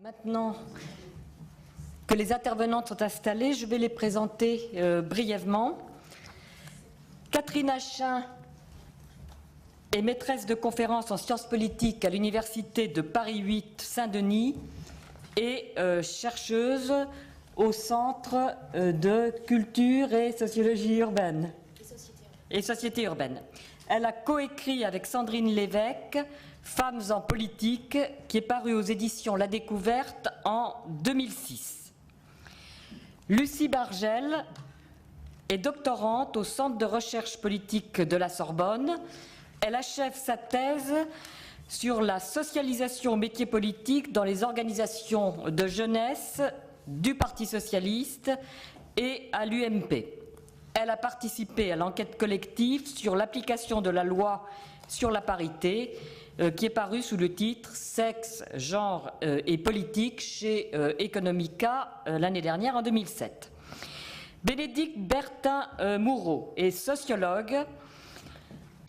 Maintenant que les intervenantes sont installées, je vais les présenter brièvement. Catherine Achin est maîtresse de conférences en sciences politiques à l'Université de Paris 8 Saint-Denis et chercheuse au Centre de culture et sociologie urbaine et société urbaine. Elle a coécrit avec Sandrine Lévesque Femmes en politique, qui est paru aux éditions La Découverte en 2006. Lucie Bargel est doctorante au Centre de recherche politique de la Sorbonne. Elle achève sa thèse sur la socialisation au métier politique dans les organisations de jeunesse du Parti socialiste et à l'UMP. Elle a participé à l'enquête collective sur l'application de la loi sur la parité, qui est paru sous le titre « Sexe, genre et politique » chez Economica l'année dernière, en 2007. Bénédicte Bertin-Moureau est sociologue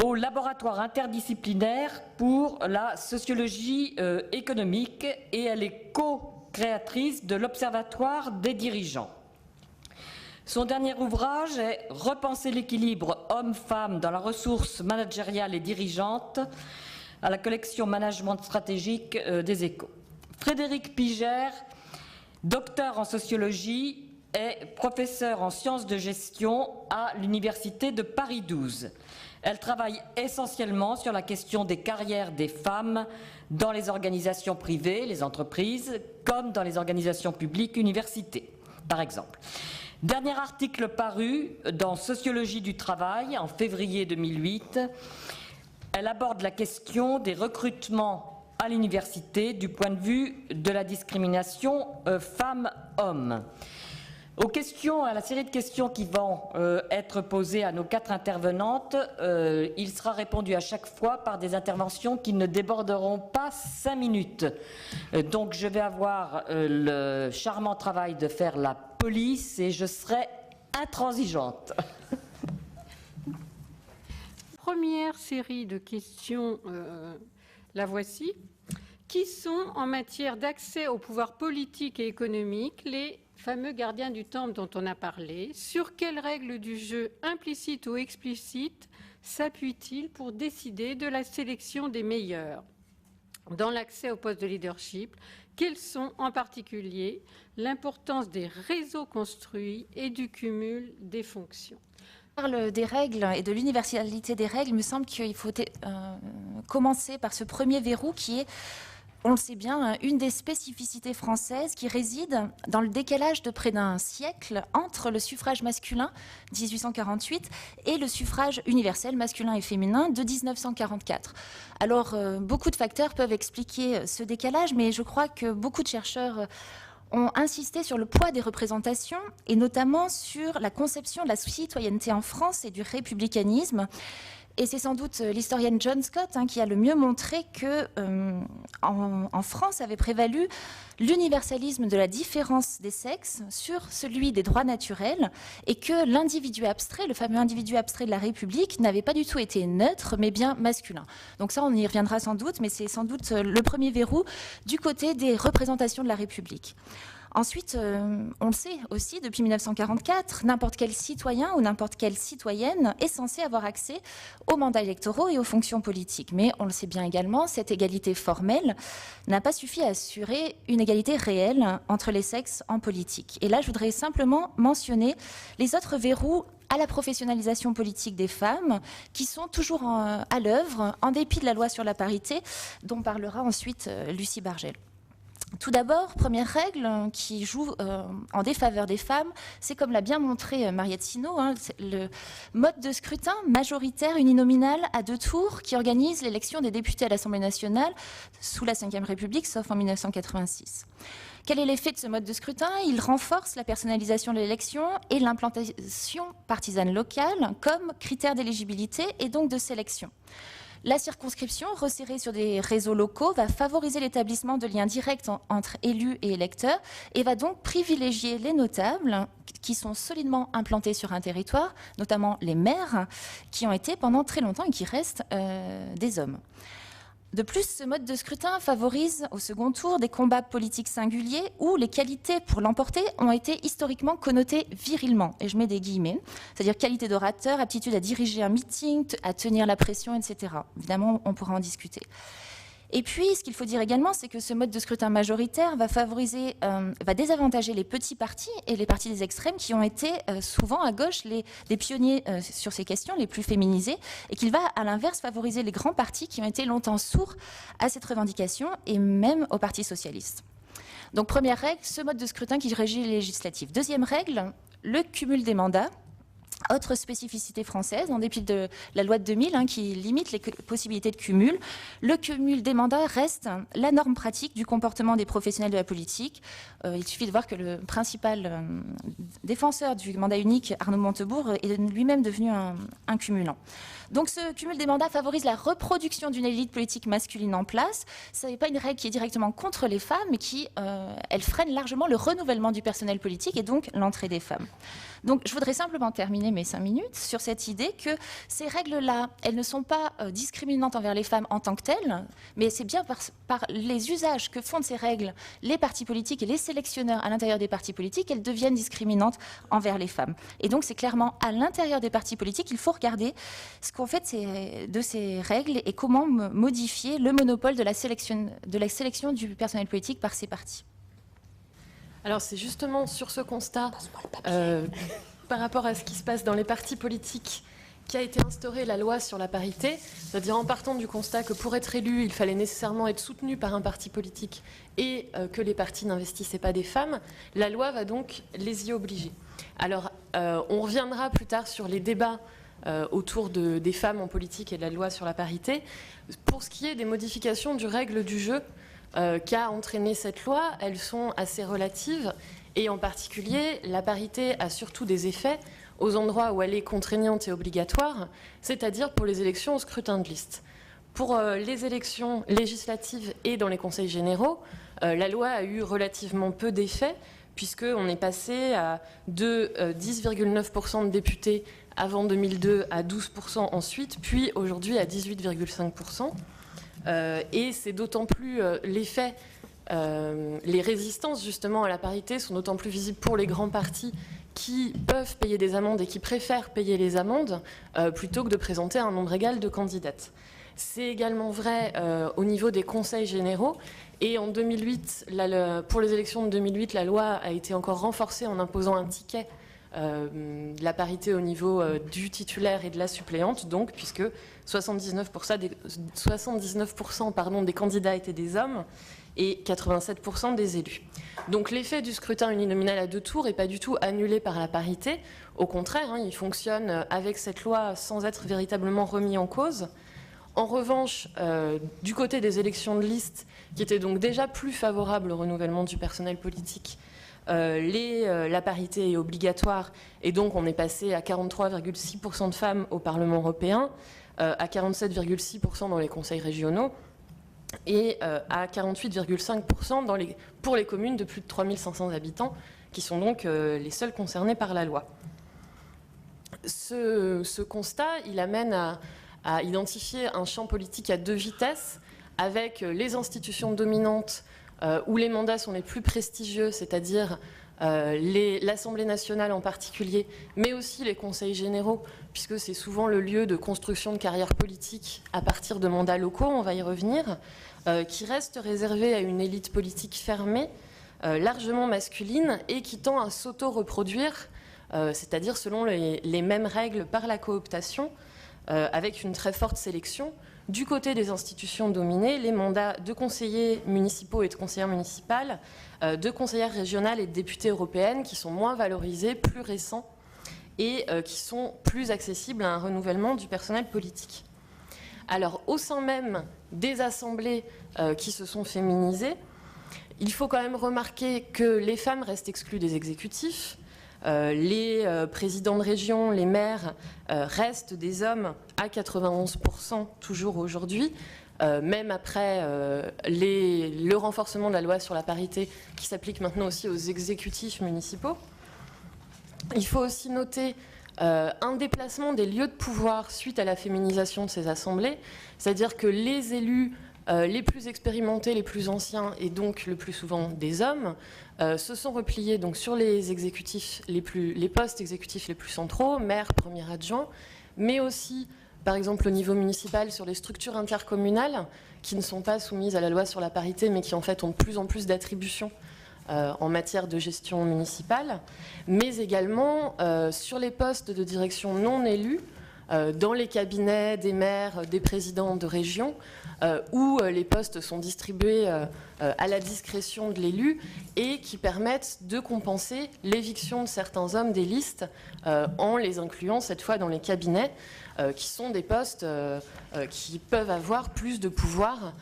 au laboratoire interdisciplinaire pour la sociologie économique et elle est co-créatrice de l'Observatoire des dirigeants. Son dernier ouvrage est « Repenser l'équilibre homme-femme dans la ressource managériale et dirigeante » à la collection Management stratégique des Échos. Frédérique Pigère, docteur en sociologie, est professeure en sciences de gestion à l'Université de Paris 12. Elle travaille essentiellement sur la question des carrières des femmes dans les organisations privées, les entreprises, comme dans les organisations publiques, universités, par exemple. Dernier article paru dans Sociologie du travail en février 2008, elle aborde la question des recrutements à l'université du point de vue de la discrimination femmes-hommes. À la série de questions qui vont être posées à nos 4 intervenantes, il sera répondu à chaque fois par des interventions qui ne déborderont pas 5 minutes. Donc je vais avoir le charmant travail de faire la police et je serai intransigeante. Première série de questions, la voici. Qui sont, en matière d'accès au pouvoir politique et économique, les fameux gardiens du temple dont on a parlé? Sur quelles règles du jeu, implicites ou explicites, s'appuient-ils pour décider de la sélection des meilleurs? Dans l'accès au poste de leadership, quelles sont en particulier l'importance des réseaux construits et du cumul des fonctions? Parle des règles et de l'universalité des règles, il me semble qu'il faut commencer par ce premier verrou qui est, on le sait bien, une des spécificités françaises qui réside dans le décalage de près d'un siècle entre le suffrage masculin 1848 et le suffrage universel masculin et féminin de 1944. Alors, beaucoup de facteurs peuvent expliquer ce décalage, mais je crois que beaucoup de chercheurs ont insisté sur le poids des représentations et notamment sur la conception de la citoyenneté en France et du républicanisme. Et c'est sans doute l'historienne John Scott qui a le mieux montré que en France avait prévalu l'universalisme de la différence des sexes sur celui des droits naturels et que l'individu abstrait, le fameux individu abstrait de la République, n'avait pas du tout été neutre mais bien masculin. Donc ça, on y reviendra sans doute, mais c'est sans doute le premier verrou du côté des représentations de la République. Ensuite, on le sait aussi, depuis 1944, n'importe quel citoyen ou n'importe quelle citoyenne est censé avoir accès aux mandats électoraux et aux fonctions politiques. Mais on le sait bien également, cette égalité formelle n'a pas suffi à assurer une égalité réelle entre les sexes en politique. Et là, je voudrais simplement mentionner les autres verrous à la professionnalisation politique des femmes qui sont toujours à l'œuvre, en dépit de la loi sur la parité, dont parlera ensuite Lucie Bargel. Tout d'abord, première règle qui joue en défaveur des femmes, c'est comme l'a bien montré Mariette Sinaud, le mode de scrutin majoritaire uninominal à 2 tours qui organise l'élection des députés à l'Assemblée nationale sous la Ve République, sauf en 1986. Quel est l'effet de ce mode de scrutin? Il renforce la personnalisation de l'élection et l'implantation partisane locale comme critère d'éligibilité et donc de sélection. La circonscription, resserrée sur des réseaux locaux, va favoriser l'établissement de liens directs entre élus et électeurs et va donc privilégier les notables qui sont solidement implantés sur un territoire, notamment les maires, qui ont été pendant très longtemps et qui restent des hommes. De plus, ce mode de scrutin favorise au second tour des combats politiques singuliers où les qualités pour l'emporter ont été historiquement connotées virilement, et je mets des guillemets, c'est-à-dire qualité d'orateur, aptitude à diriger un meeting, à tenir la pression, etc. Évidemment, on pourra en discuter. Et puis, ce qu'il faut dire également, c'est que ce mode de scrutin majoritaire va désavantager les petits partis et les partis des extrêmes qui ont été souvent à gauche des pionniers sur ces questions, les plus féminisés, et qu'il va à l'inverse favoriser les grands partis qui ont été longtemps sourds à cette revendication et même au Parti socialiste. Donc première règle, ce mode de scrutin qui régit les législatives. Deuxième règle, le cumul des mandats. Autre spécificité française, en dépit de la loi de 2000 qui limite les possibilités de cumul, le cumul des mandats reste la norme pratique du comportement des professionnels de la politique. Il suffit de voir que le principal défenseur du mandat unique, Arnaud Montebourg, est lui-même devenu un cumulant. Donc ce cumul des mandats favorise la reproduction d'une élite politique masculine en place. Ce n'est pas une règle qui est directement contre les femmes, mais qui elle freine largement le renouvellement du personnel politique et donc l'entrée des femmes. Donc je voudrais simplement terminer mes 5 minutes sur cette idée que ces règles-là, elles ne sont pas discriminantes envers les femmes en tant que telles, mais c'est bien par les usages que font de ces règles les partis politiques et les sélectionneurs à l'intérieur des partis politiques, elles deviennent discriminantes envers les femmes. Et donc c'est clairement à l'intérieur des partis politiques qu'il faut regarder ce qu'on fait de ces règles et comment modifier le monopole de la sélection du personnel politique par ces partis. Alors c'est justement sur ce constat, par rapport à ce qui se passe dans les partis politiques, qu'a été instaurée la loi sur la parité, c'est-à-dire en partant du constat que pour être élu, il fallait nécessairement être soutenu par un parti politique et que les partis n'investissaient pas des femmes, la loi va donc les y obliger. Alors on reviendra plus tard sur les débats autour des femmes en politique et de la loi sur la parité. Pour ce qui est des modifications du règle du jeu, qu'a entraîné cette loi, elles sont assez relatives et en particulier la parité a surtout des effets aux endroits où elle est contraignante et obligatoire, c'est-à-dire pour les élections au scrutin de liste. Pour les élections législatives et dans les conseils généraux, la loi a eu relativement peu d'effets puisqu'on est passé de 10,9% de députés avant 2002 à 12% ensuite, puis aujourd'hui à 18,5%. Et c'est d'autant plus l'effet, les résistances justement à la parité sont d'autant plus visibles pour les grands partis qui peuvent payer des amendes et qui préfèrent payer les amendes plutôt que de présenter un nombre égal de candidates. C'est également vrai au niveau des conseils généraux. Et en 2008, pour les élections de 2008, la loi a été encore renforcée en imposant un ticket de la parité au niveau du titulaire et de la suppléante, donc puisque 79% des candidats étaient des hommes et 87% des élus. Donc l'effet du scrutin uninominal à 2 tours n'est pas du tout annulé par la parité. Au contraire, il fonctionne avec cette loi sans être véritablement remis en cause. En revanche, du côté des élections de liste, qui étaient donc déjà plus favorables au renouvellement du personnel politique, la parité est obligatoire et donc on est passé à 43,6% de femmes au Parlement européen, à 47,6% dans les conseils régionaux et à 48,5% pour les communes de plus de 3500 habitants, qui sont donc les seules concernées par la loi. Ce constat, il amène à identifier un champ politique à 2 vitesses, avec les institutions dominantes où les mandats sont les plus prestigieux, c'est-à-dire l'Assemblée nationale en particulier, mais aussi les conseils généraux, puisque c'est souvent le lieu de construction de carrières politiques à partir de mandats locaux, on va y revenir, qui reste réservé à une élite politique fermée, largement masculine, et qui tend à s'auto-reproduire, c'est-à-dire selon les mêmes règles par la cooptation, avec une très forte sélection. Du côté des institutions dominées, les mandats de conseillers municipaux et de conseillères municipales, de conseillères régionales et de députées européennes qui sont moins valorisés, plus récents et qui sont plus accessibles à un renouvellement du personnel politique. Alors, au sein même des assemblées qui se sont féminisées, il faut quand même remarquer que les femmes restent exclues des exécutifs. Les présidents de région, les maires restent des hommes à 91% toujours aujourd'hui, même après le renforcement de la loi sur la parité qui s'applique maintenant aussi aux exécutifs municipaux. Il faut aussi noter un déplacement des lieux de pouvoir suite à la féminisation de ces assemblées, c'est-à-dire que les élus les plus expérimentés, les plus anciens, et donc le plus souvent des hommes, se sont repliés donc, sur les exécutifs les postes exécutifs les plus centraux, maire, premier adjoint, mais aussi, par exemple, au niveau municipal, sur les structures intercommunales, qui ne sont pas soumises à la loi sur la parité, mais qui en fait ont de plus en plus d'attributions en matière de gestion municipale, mais également sur les postes de direction non élus, dans les cabinets des maires, des présidents de région, où les postes sont distribués à la discrétion de l'élu et qui permettent de compenser l'éviction de certains hommes des listes en les incluant cette fois dans les cabinets, qui sont des postes qui peuvent avoir plus de pouvoir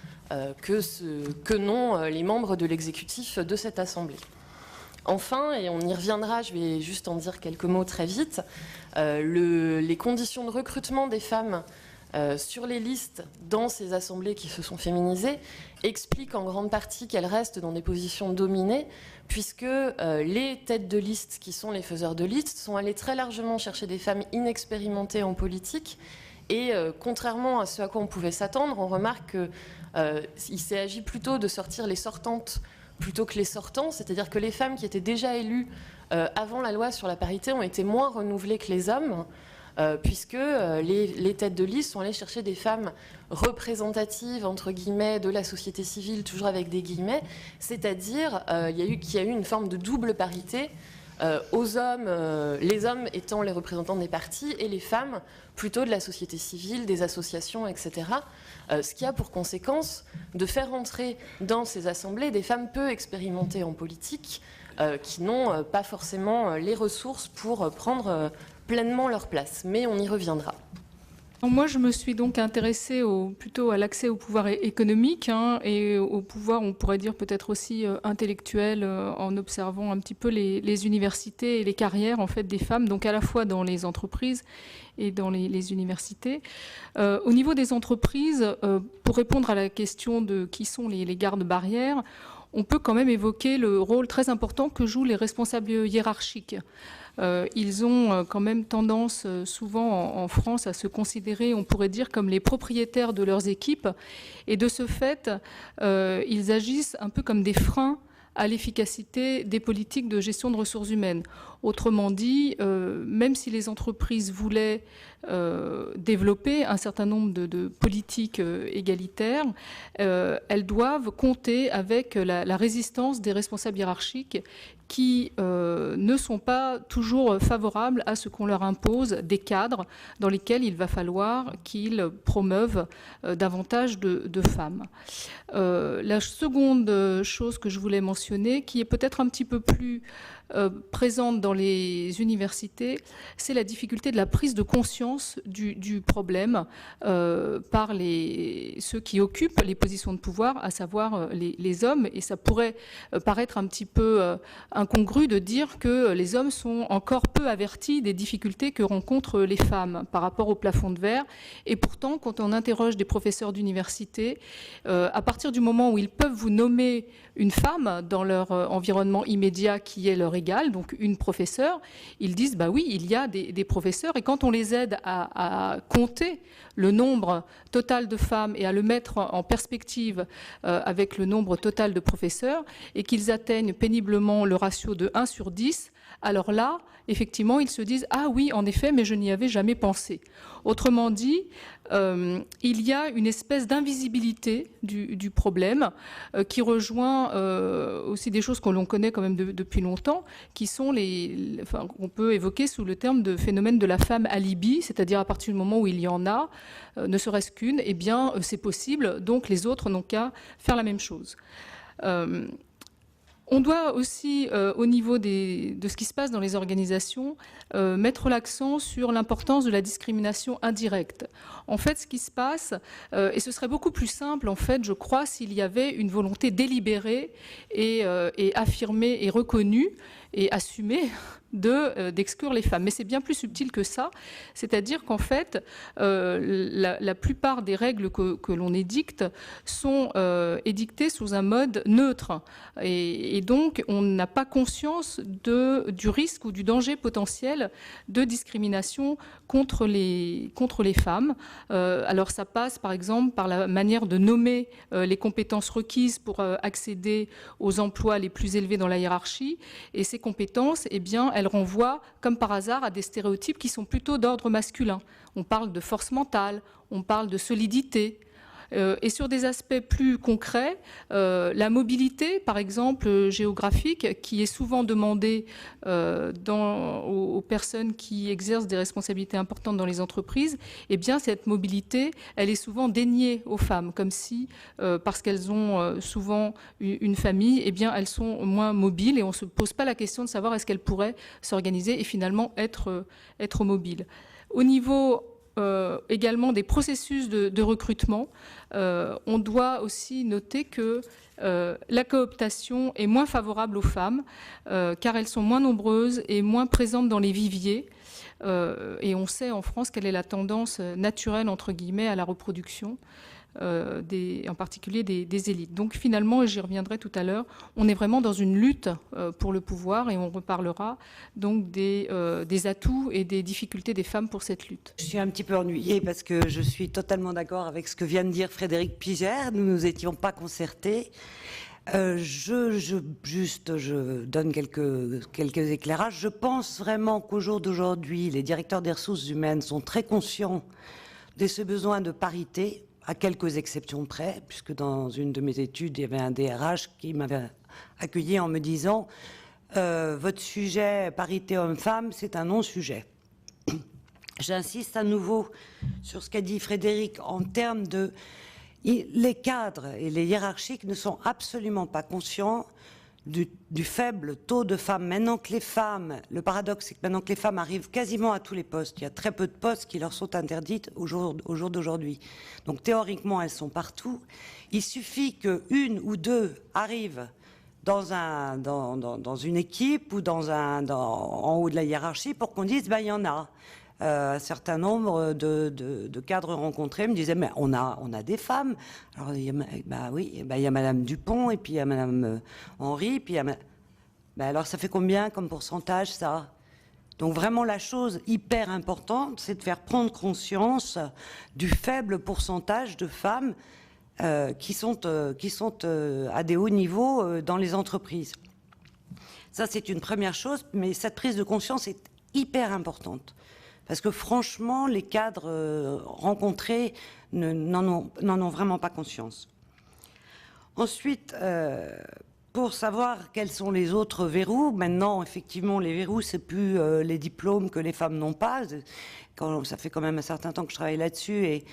que n'ont les membres de l'exécutif de cette Assemblée. Enfin, et on y reviendra, je vais juste en dire quelques mots très vite, les conditions de recrutement des femmes sur les listes dans ces assemblées qui se sont féminisées expliquent en grande partie qu'elles restent dans des positions dominées, puisque les têtes de liste, qui sont les faiseurs de liste, sont allées très largement chercher des femmes inexpérimentées en politique. Et contrairement à ce à quoi on pouvait s'attendre, on remarque qu'il s'est agi plutôt de sortir les sortantes plutôt que les sortants, c'est-à-dire que les femmes qui étaient déjà élues avant la loi sur la parité ont été moins renouvelées que les hommes, puisque les têtes de liste sont allées chercher des femmes représentatives, entre guillemets, de la société civile, toujours avec des guillemets, c'est-à-dire qu'il y a eu une forme de double parité aux hommes, les hommes étant les représentants des partis et les femmes plutôt de la société civile, des associations, etc. Ce qui a pour conséquence de faire entrer dans ces assemblées des femmes peu expérimentées en politique qui n'ont pas forcément les ressources pour prendre pleinement leur place. Mais on y reviendra. Moi, je me suis donc intéressée plutôt à l'accès au pouvoir économique et au pouvoir, on pourrait dire peut-être aussi intellectuel, en observant un petit peu les universités et les carrières en fait des femmes, donc à la fois dans les entreprises et dans les universités. Au niveau des entreprises, pour répondre à la question de qui sont les gardes-barrières, on peut quand même évoquer le rôle très important que jouent les responsables hiérarchiques. Ils ont quand même tendance souvent en France à se considérer, on pourrait dire, comme les propriétaires de leurs équipes. Et de ce fait, ils agissent un peu comme des freins à l'efficacité des politiques de gestion de ressources humaines. Autrement dit, même si les entreprises voulaient développer un certain nombre de politiques égalitaires, elles doivent compter avec la résistance des responsables hiérarchiques qui ne sont pas toujours favorables à ce qu'on leur impose des cadres dans lesquels il va falloir qu'ils promeuvent davantage de femmes. La seconde chose que je voulais mentionner, qui est peut-être un petit peu plus présente dans les universités, c'est la difficulté de la prise de conscience du problème par ceux qui occupent les positions de pouvoir, à savoir les hommes. Et ça pourrait paraître un petit peu incongru de dire que les hommes sont encore peu avertis des difficultés que rencontrent les femmes par rapport au plafond de verre. Et pourtant, quand on interroge des professeurs d'université, à partir du moment où ils peuvent vous nommer une femme dans leur environnement immédiat qui est leur égal, donc une professeure, ils disent bah oui, il y a des professeurs, et quand on les aide à compter le nombre total de femmes et à le mettre en perspective avec le nombre total de professeurs, et qu'ils atteignent péniblement le ratio de 1 sur 10, alors là, effectivement, ils se disent « Ah oui, en effet, mais je n'y avais jamais pensé ». Autrement dit, il y a une espèce d'invisibilité du problème qui rejoint aussi des choses que l'on connaît quand même depuis longtemps, qui sont on peut évoquer sous le terme de phénomène de la femme alibi, c'est-à-dire à partir du moment où il y en a, ne serait-ce qu'une, eh bien c'est possible, donc les autres n'ont qu'à faire la même chose. On doit aussi, au niveau de ce qui se passe dans les organisations, mettre l'accent sur l'importance de la discrimination indirecte. En fait, ce qui se passe, et ce serait beaucoup plus simple, en fait, je crois, s'il y avait une volonté délibérée et affirmée et reconnue, et assumer d'exclure les femmes. Mais c'est bien plus subtil que ça, c'est-à-dire qu'en fait, la plupart des règles que l'on édicte sont édictées sous un mode neutre. Et donc, on n'a pas conscience du risque ou du danger potentiel de discrimination contre les femmes. Alors, ça passe, par exemple, par la manière de nommer les compétences requises pour accéder aux emplois les plus élevés dans la hiérarchie. Et ces compétences, eh bien, elles renvoient, comme par hasard, à des stéréotypes qui sont plutôt d'ordre masculin. On parle de force mentale, on parle de solidité. Et sur des aspects plus concrets, la mobilité, par exemple, géographique, qui est souvent demandée aux personnes qui exercent des responsabilités importantes dans les entreprises, eh bien, cette mobilité, elle est souvent déniée aux femmes, comme si, parce qu'elles ont souvent une famille, eh bien, elles sont moins mobiles et on ne se pose pas la question de savoir est-ce qu'elles pourraient s'organiser et finalement être mobiles. Au niveau également des processus de recrutement, on doit aussi noter que la cooptation est moins favorable aux femmes car elles sont moins nombreuses et moins présentes dans les viviers. Et on sait en France quelle est la tendance naturelle, entre guillemets, à la reproduction, en particulier des élites. Donc finalement, et j'y reviendrai tout à l'heure, on est vraiment dans une lutte pour le pouvoir et on reparlera donc des atouts et des difficultés des femmes pour cette lutte. Je suis un petit peu ennuyée parce que je suis totalement d'accord avec ce que vient de dire Frédéric Pigère. Nous ne nous étions pas concertés. Je donne quelques éclairages. Je pense vraiment qu'au jour d'aujourd'hui, les directeurs des ressources humaines sont très conscients de ce besoin de parité, à quelques exceptions près, puisque dans une de mes études, il y avait un DRH qui m'avait accueilli en me disant votre sujet parité homme-femme, c'est un non-sujet. J'insiste à nouveau sur ce qu'a dit Frédéric en termes de... Les cadres et les hiérarchiques ne sont absolument pas conscients du faible taux de femmes. Maintenant que les femmes, le paradoxe, c'est que maintenant que les femmes arrivent quasiment à tous les postes, il y a très peu de postes qui leur sont interdites au jour d'aujourd'hui. Donc théoriquement, elles sont partout. Il suffit qu'une ou deux arrivent dans une équipe ou en haut de la hiérarchie pour qu'on dise, il y en a. Un certain nombre de cadres rencontrés me disaient, mais on a des femmes. Alors, oui, il y a Madame Dupont, et puis il y a Madame Henry, puis il y a... alors, ça fait combien comme pourcentage, ça? Donc, vraiment, la chose hyper importante, c'est de faire prendre conscience du faible pourcentage de femmes qui sont à des hauts niveaux dans les entreprises. Ça, c'est une première chose, mais cette prise de conscience est hyper importante. Parce que franchement, les cadres rencontrés n'en ont vraiment pas conscience. Ensuite, pour savoir quels sont les autres verrous, maintenant, effectivement, les verrous, c'est plus les diplômes que les femmes n'ont pas. Ça fait quand même un certain temps que je travaille là-dessus et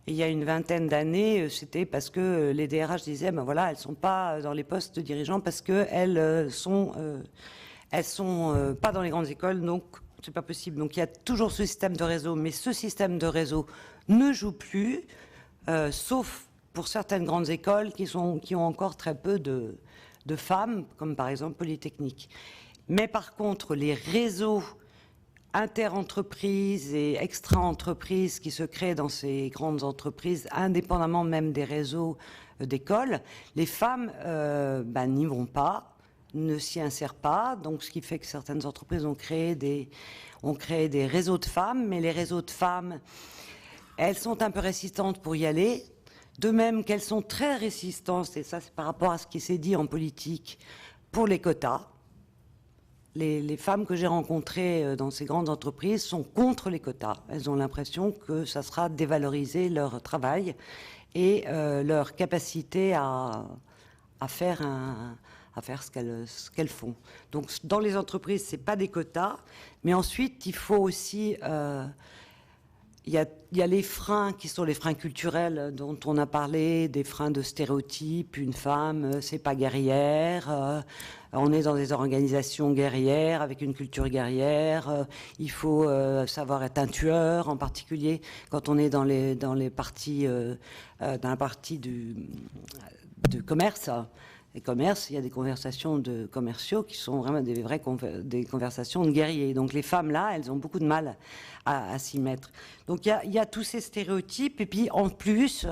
il y a une vingtaine d'années, c'était parce que les DRH disaient, voilà, elles sont pas dans les postes de dirigeants parce qu'elles sont pas dans les grandes écoles, donc c'est pas possible. Donc il y a toujours ce système de réseau, mais ce système de réseau ne joue plus, sauf pour certaines grandes écoles qui ont encore très peu de femmes, comme par exemple Polytechnique. Mais par contre, les réseaux inter-entreprises et extra-entreprises qui se créent dans ces grandes entreprises, indépendamment même des réseaux d'écoles, les femmes n'y vont pas, ne s'y insèrent pas, donc ce qui fait que certaines entreprises ont créé des réseaux de femmes, mais les réseaux de femmes, elles sont un peu résistantes pour y aller, de même qu'elles sont très résistantes, et ça c'est par rapport à ce qui s'est dit en politique, pour les quotas. Les femmes que j'ai rencontrées dans ces grandes entreprises sont contre les quotas. Elles ont l'impression que ça sera dévaloriser leur travail et leur capacité à faire ce qu'elles font. Donc, dans les entreprises, c'est pas des quotas, mais ensuite, il faut aussi... Il y a les freins qui sont les freins culturels dont on a parlé, des freins de stéréotypes. Une femme, c'est pas guerrière. On est dans des organisations guerrières avec une culture guerrière. Il faut savoir être un tueur, en particulier quand on est dans la partie du commerce. et commerce, il y a des conversations de commerciaux qui sont vraiment des conversations de guerriers. Donc les femmes, là, elles ont beaucoup de mal à s'y mettre. Donc il y a tous ces stéréotypes, et puis en plus,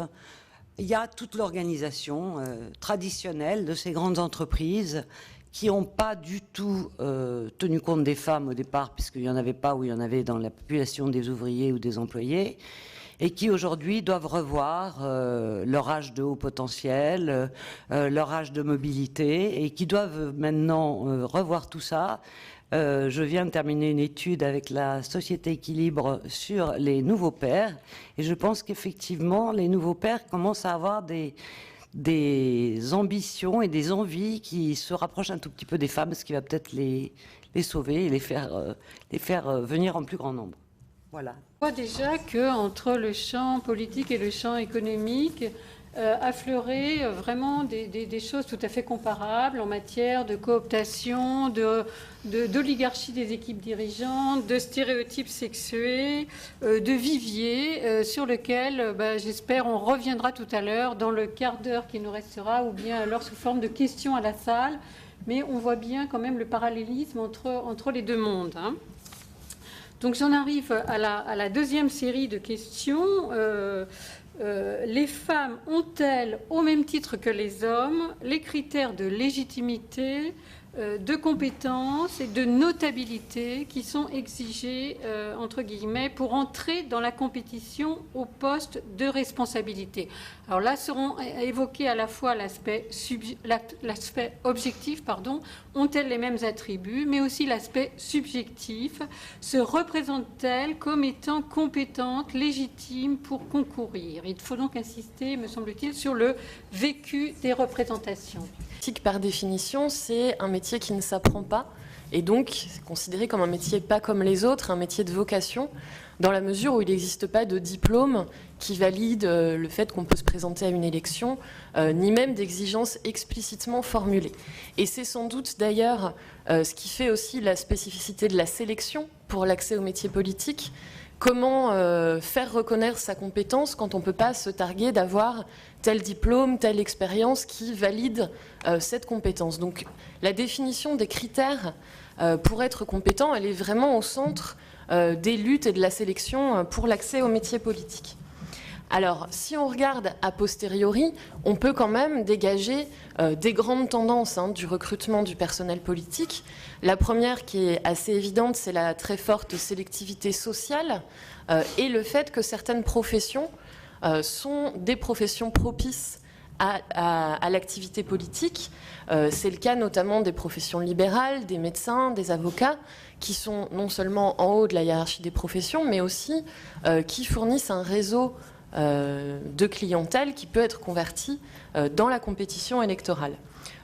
il y a toute l'organisation traditionnelle de ces grandes entreprises qui n'ont pas du tout tenu compte des femmes au départ, puisqu'il n'y en avait pas, ou il y en avait dans la population des ouvriers ou des employés, et qui aujourd'hui doivent revoir leur âge de haut potentiel, leur âge de mobilité, et qui doivent maintenant revoir tout ça. Je viens de terminer une étude avec la Société Équilibre sur les nouveaux pères, et je pense qu'effectivement, les nouveaux pères commencent à avoir des ambitions et des envies qui se rapprochent un tout petit peu des femmes, ce qui va peut-être les sauver et les faire venir en plus grand nombre. Voilà. On voit déjà qu'entre le champ politique et le champ économique, affleurer vraiment des choses tout à fait comparables en matière de cooptation, d'oligarchie des équipes dirigeantes, de stéréotypes sexués, de viviers sur lequel, j'espère, on reviendra tout à l'heure dans le quart d'heure qui nous restera, ou bien alors sous forme de questions à la salle. Mais on voit bien quand même le parallélisme entre les deux mondes, hein. Donc j'en arrive à la deuxième série de questions. Les femmes ont-elles, au même titre que les hommes, les critères de légitimité, de compétence et de notabilité qui sont exigés, entre guillemets, pour entrer dans la compétition au poste de responsabilité? Alors là seront évoqués à la fois l'aspect objectif, ont-elles les mêmes attributs, mais aussi l'aspect subjectif, se représentent-elles comme étant compétentes, légitimes pour concourir? Il faut donc insister, me semble-t-il, sur le vécu des représentations. Par définition, c'est un métier qui ne s'apprend pas, et donc c'est considéré comme un métier pas comme les autres, un métier de vocation, dans la mesure où il n'existe pas de diplôme qui valide le fait qu'on peut se présenter à une élection, ni même d'exigences explicitement formulées. Et c'est sans doute d'ailleurs ce qui fait aussi la spécificité de la sélection pour l'accès au métier politique. Comment faire reconnaître sa compétence quand on ne peut pas se targuer d'avoir tel diplôme, telle expérience qui valide cette compétence. Donc la définition des critères pour être compétent, elle est vraiment au centre des luttes et de la sélection pour l'accès au métier politique. Alors, si on regarde a posteriori, on peut quand même dégager des grandes tendances du recrutement du personnel politique. La première, qui est assez évidente, c'est la très forte sélectivité sociale et le fait que certaines professions sont des professions propices à l'activité politique. C'est le cas notamment des professions libérales, des médecins, des avocats, qui sont non seulement en haut de la hiérarchie des professions, mais aussi qui fournissent un réseau de clientèle qui peut être converti dans la compétition électorale.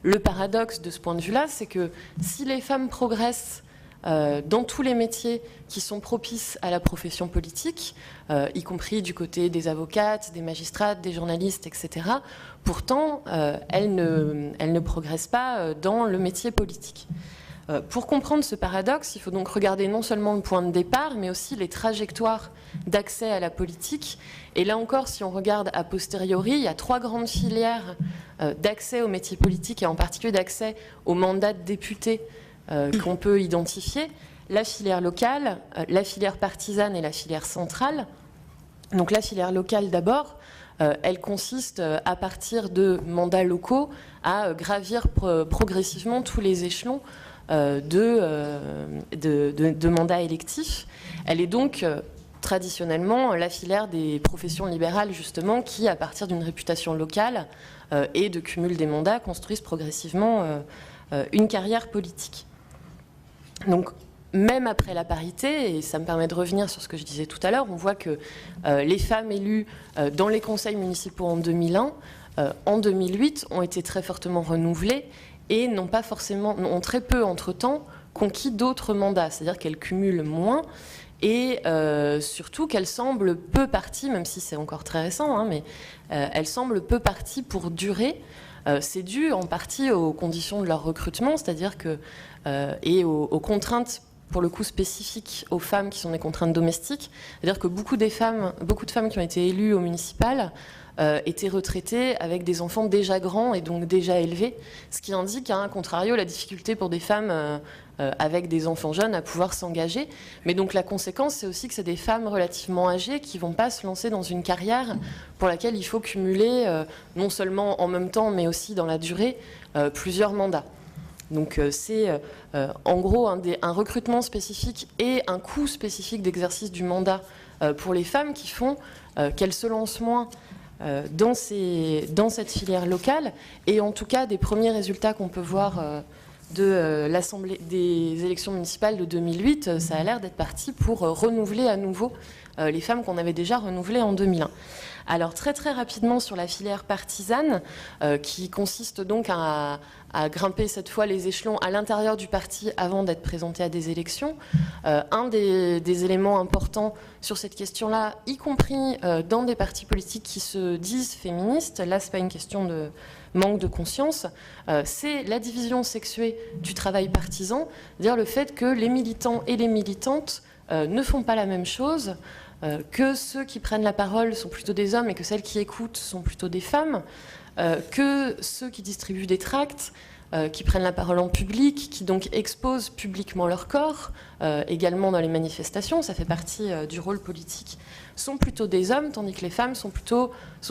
Le paradoxe de ce point de vue-là, c'est que si les femmes progressent dans tous les métiers qui sont propices à la profession politique, y compris du côté des avocates, des magistrates, des journalistes, etc., pourtant, elles ne progressent pas dans le métier politique. Pour comprendre ce paradoxe, il faut donc regarder non seulement le point de départ, mais aussi les trajectoires d'accès à la politique. Et là encore, si on regarde a posteriori, il y a 3 grandes filières d'accès au métier politique et en particulier d'accès au mandat de député qu'on peut identifier. La filière locale, la filière partisane et la filière centrale. Donc la filière locale d'abord, elle consiste à partir de mandats locaux à gravir progressivement tous les échelons de mandats électifs. Elle est donc traditionnellement la filière des professions libérales, justement, qui, à partir d'une réputation locale et de cumul des mandats, construisent progressivement une carrière politique. Donc, même après la parité, et ça me permet de revenir sur ce que je disais tout à l'heure, on voit que les femmes élues dans les conseils municipaux en 2001, en 2008, ont été très fortement renouvelées et ont très peu, entre-temps, conquis d'autres mandats. C'est-à-dire qu'elles cumulent moins et surtout qu'elles semblent peu parties, même si c'est encore très récent, mais elles semblent peu parties pour durer. C'est dû en partie aux conditions de leur recrutement, c'est-à-dire que, et aux contraintes pour le coup spécifique aux femmes qui sont des contraintes domestiques. C'est-à-dire que beaucoup de femmes qui ont été élues au municipal étaient retraitées avec des enfants déjà grands et donc déjà élevés, ce qui indique à contrario la difficulté pour des femmes avec des enfants jeunes à pouvoir s'engager. Mais donc la conséquence, c'est aussi que c'est des femmes relativement âgées qui ne vont pas se lancer dans une carrière pour laquelle il faut cumuler, non seulement en même temps, mais aussi dans la durée, plusieurs mandats. Donc c'est en gros un recrutement spécifique et un coût spécifique d'exercice du mandat pour les femmes qui font qu'elles se lancent moins dans cette filière locale. Et en tout cas, des premiers résultats qu'on peut voir de l'Assemblée des élections municipales de 2008, ça a l'air d'être parti pour renouveler à nouveau les femmes qu'on avait déjà renouvelées en 2001. Alors très très rapidement sur la filière partisane, qui consiste donc à grimper cette fois les échelons à l'intérieur du parti avant d'être présenté à des élections. Un des éléments importants sur cette question-là, y compris dans des partis politiques qui se disent féministes, là c'est pas une question de manque de conscience, c'est la division sexuée du travail partisan, c'est-à-dire le fait que les militants et les militantes ne font pas la même chose, que ceux qui prennent la parole sont plutôt des hommes et que celles qui écoutent sont plutôt des femmes, que ceux qui distribuent des tracts, qui prennent la parole en public, qui donc exposent publiquement leur corps, également dans les manifestations, ça fait partie du rôle politique, sont plutôt des hommes, tandis que les femmes sont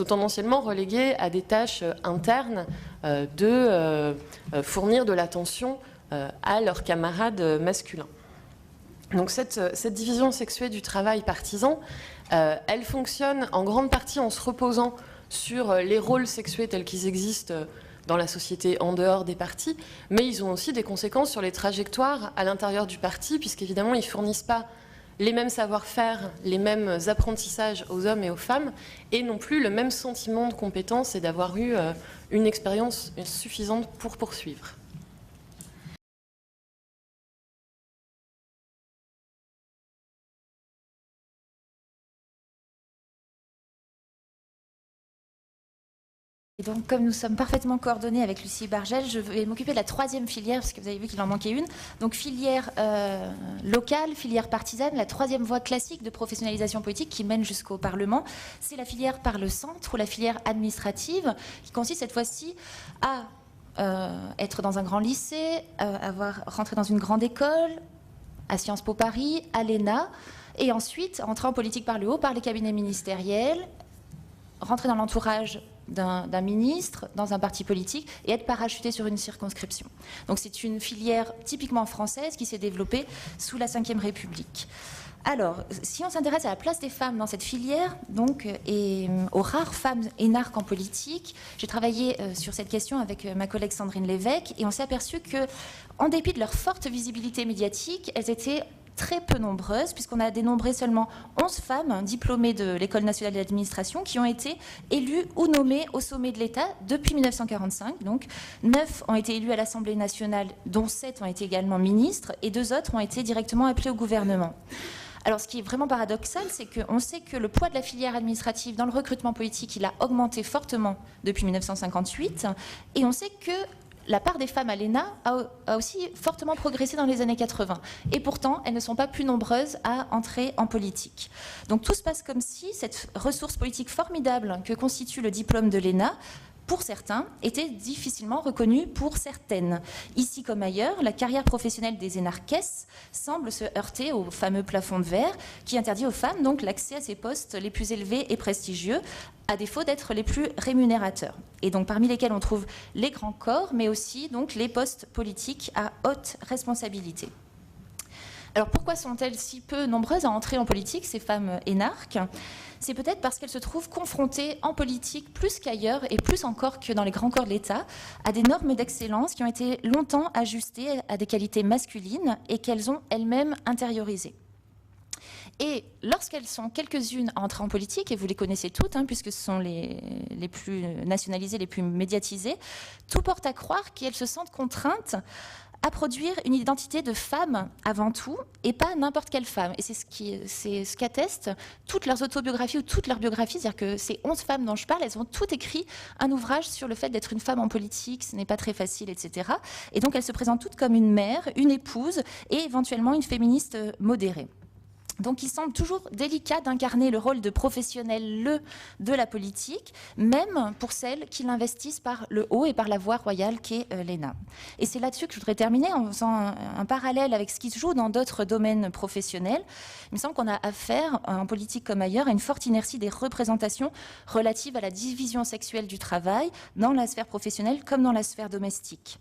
tendanciellement reléguées à des tâches internes de fournir de l'attention à leurs camarades masculins. Donc cette division sexuée du travail partisan, elle fonctionne en grande partie en se reposant sur les rôles sexués tels qu'ils existent dans la société en dehors des partis, mais ils ont aussi des conséquences sur les trajectoires à l'intérieur du parti, puisqu'évidemment ils ne fournissent pas les mêmes savoir-faire, les mêmes apprentissages aux hommes et aux femmes, et non plus le même sentiment de compétence et d'avoir eu une expérience suffisante pour poursuivre. Et donc, comme nous sommes parfaitement coordonnés avec Lucie Bargel, je vais m'occuper de la troisième filière, parce que vous avez vu qu'il en manquait une. Donc, filière locale, filière partisane, la troisième voie classique de professionnalisation politique qui mène jusqu'au Parlement. C'est la filière par le centre ou la filière administrative, qui consiste cette fois-ci à être dans un grand lycée, rentrer dans une grande école, à Sciences Po Paris, à l'ENA, et ensuite entrer en politique par le haut, par les cabinets ministériels, rentrer dans l'entourage d'un ministre, dans un parti politique, et être parachuté sur une circonscription. Donc c'est une filière typiquement française qui s'est développée sous la Ve République. Alors, si on s'intéresse à la place des femmes dans cette filière, donc, et aux rares femmes énarques en politique, j'ai travaillé sur cette question avec ma collègue Sandrine Lévesque, et on s'est aperçu que, en dépit de leur forte visibilité médiatique, elles étaient très peu nombreuses, puisqu'on a dénombré seulement 11 femmes diplômées de l'École nationale de l'administration qui ont été élues ou nommées au sommet de l'État depuis 1945. Donc 9 ont été élues à l'Assemblée nationale, dont 7 ont été également ministres, et 2 autres ont été directement appelées au gouvernement. Alors, ce qui est vraiment paradoxal, c'est qu'on sait que le poids de la filière administrative dans le recrutement politique, il a augmenté fortement depuis 1958, et on sait que la part des femmes à l'ENA a aussi fortement progressé dans les années 80. Et pourtant, elles ne sont pas plus nombreuses à entrer en politique. Donc tout se passe comme si cette ressource politique formidable que constitue le diplôme de l'ENA, pour certains, était difficilement reconnue pour certaines. Ici comme ailleurs, la carrière professionnelle des énarquesses semble se heurter au fameux plafond de verre qui interdit aux femmes donc l'accès à ces postes les plus élevés et prestigieux, à défaut d'être les plus rémunérateurs. Et donc parmi lesquels on trouve les grands corps, mais aussi donc les postes politiques à haute responsabilité. Alors pourquoi sont-elles si peu nombreuses à entrer en politique, ces femmes énarques ? C'est peut-être parce qu'elles se trouvent confrontées en politique plus qu'ailleurs et plus encore que dans les grands corps de l'État à des normes d'excellence qui ont été longtemps ajustées à des qualités masculines et qu'elles ont elles-mêmes intériorisées. Et lorsqu'elles sont quelques-unes à entrer en politique, et vous les connaissez toutes, puisque ce sont les plus nationalisées, les plus médiatisées, tout porte à croire qu'elles se sentent contraintes à produire une identité de femme avant tout, et pas n'importe quelle femme. Et c'est ce qu'attestent toutes leurs autobiographies ou toutes leurs biographies, c'est-à-dire que ces 11 femmes dont je parle, elles ont toutes écrit un ouvrage sur le fait d'être une femme en politique, ce n'est pas très facile, etc. Et donc elles se présentent toutes comme une mère, une épouse et éventuellement une féministe modérée. Donc il semble toujours délicat d'incarner le rôle de professionnel de la politique, même pour celles qui l'investissent par le haut et par la voie royale qu'est l'ENA. Et c'est là-dessus que je voudrais terminer en faisant un parallèle avec ce qui se joue dans d'autres domaines professionnels. Il me semble qu'on a affaire, en politique comme ailleurs, à une forte inertie des représentations relatives à la division sexuelle du travail dans la sphère professionnelle comme dans la sphère domestique.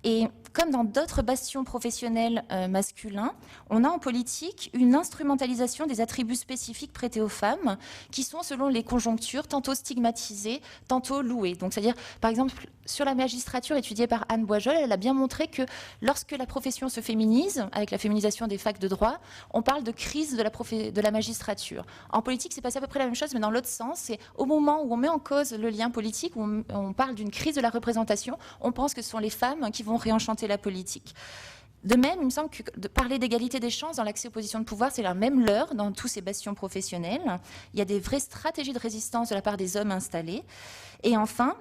Et comme dans d'autres bastions professionnels masculins, on a en politique une instrumentalisation des attributs spécifiques prêtés aux femmes qui sont, selon les conjonctures, tantôt stigmatisés, tantôt loués. Donc, c'est-à-dire, par exemple, sur la magistrature étudiée par Anne Boisjol, elle a bien montré que lorsque la profession se féminise, avec la féminisation des facs de droit, on parle de crise de la magistrature. En politique, c'est passé à peu près la même chose, mais dans l'autre sens, c'est au moment où on met en cause le lien politique, où on parle d'une crise de la représentation, on pense que ce sont les femmes qui vont réenchanter la politique. De même, il me semble que de parler d'égalité des chances dans l'accès aux positions de pouvoir, c'est la même leurre dans tous ces bastions professionnels. Il y a des vraies stratégies de résistance de la part des hommes installés. Et enfin,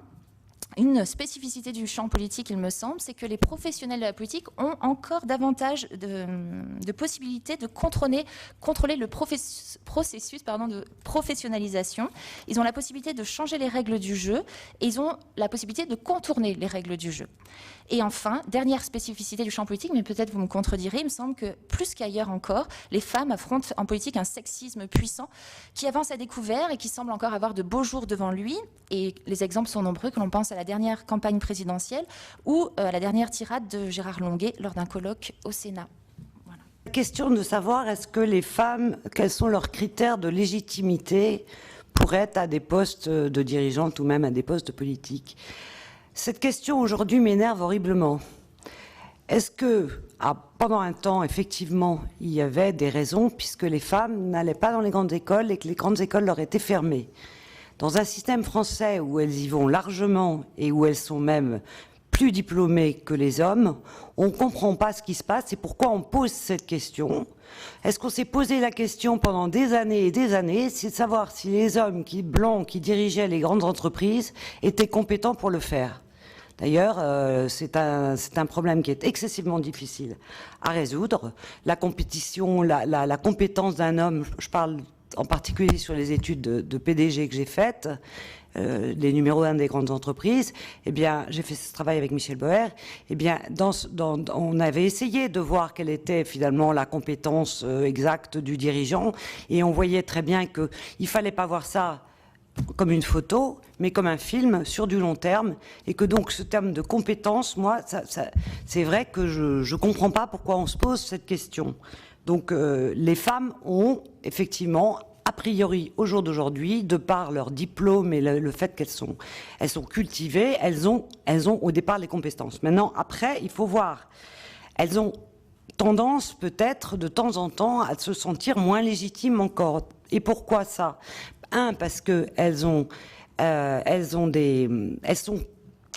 une spécificité du champ politique, il me semble, c'est que les professionnels de la politique ont encore davantage de possibilités de contrôler le processus de professionnalisation. Ils ont la possibilité de changer les règles du jeu et ils ont la possibilité de contourner les règles du jeu. Et enfin, dernière spécificité du champ politique, mais peut-être vous me contredirez, il me semble que plus qu'ailleurs encore, les femmes affrontent en politique un sexisme puissant qui avance à découvert et qui semble encore avoir de beaux jours devant lui. Et les exemples sont nombreux, que l'on pense à la dernière campagne présidentielle ou à la dernière tirade de Gérard Longuet lors d'un colloque au Sénat. Voilà. Question de savoir, est-ce que les femmes, quels sont leurs critères de légitimité pour être à des postes de dirigeantes ou même à des postes politiques ? Cette question aujourd'hui m'énerve horriblement. Est-ce que, pendant un temps, effectivement, il y avait des raisons, puisque les femmes n'allaient pas dans les grandes écoles et que les grandes écoles leur étaient fermées. Dans un système français où elles y vont largement et où elles sont même plus diplômées que les hommes, on ne comprend pas ce qui se passe et pourquoi on pose cette question. Est-ce qu'on s'est posé la question pendant des années et des années, c'est de savoir si les hommes blancs qui dirigeaient les grandes entreprises étaient compétents pour le faire. D'ailleurs, c'est un problème qui est excessivement difficile à résoudre. La compétition, la compétence d'un homme, je parle en particulier sur les études de PDG que j'ai faites, les numéros 1 des grandes entreprises, eh bien, j'ai fait ce travail avec Michel Boer, eh bien, on avait essayé de voir quelle était finalement la compétence exacte du dirigeant, et on voyait très bien qu'il ne fallait pas voir ça comme une photo, mais comme un film sur du long terme, et que donc ce terme de compétence, moi, c'est vrai que je comprends pas pourquoi on se pose cette question. Donc les femmes ont effectivement, a priori, au jour d'aujourd'hui, de par leur diplôme et le fait qu'elles sont cultivées, elles ont au départ les compétences. Maintenant, après, il faut voir. Elles ont tendance peut-être de temps en temps à se sentir moins légitimes encore. Et pourquoi ça ? Parce qu'elles sont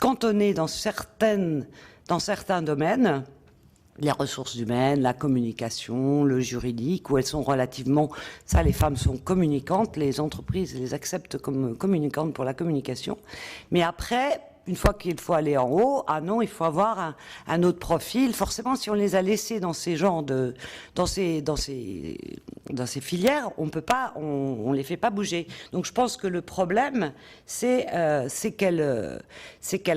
cantonnées dans certains domaines, les ressources humaines, la communication, le juridique, où elles sont relativement... Ça, les femmes sont communicantes, les entreprises les acceptent comme communicantes pour la communication. Mais après, une fois qu'il faut aller en haut, ah non, il faut avoir un autre profil. Forcément, si on les a laissés dans ces genres dans ces filières, on les fait pas bouger. Donc, je pense que le problème, c'est qu'elles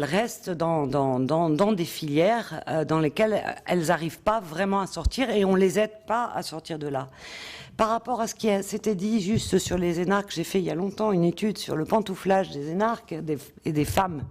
restent dans des filières dans lesquelles elles n'arrivent pas vraiment à sortir et on les aide pas à sortir de là. Par rapport à ce qui s'était dit juste sur les énarques, j'ai fait il y a longtemps une étude sur le pantouflage des énarques et des femmes,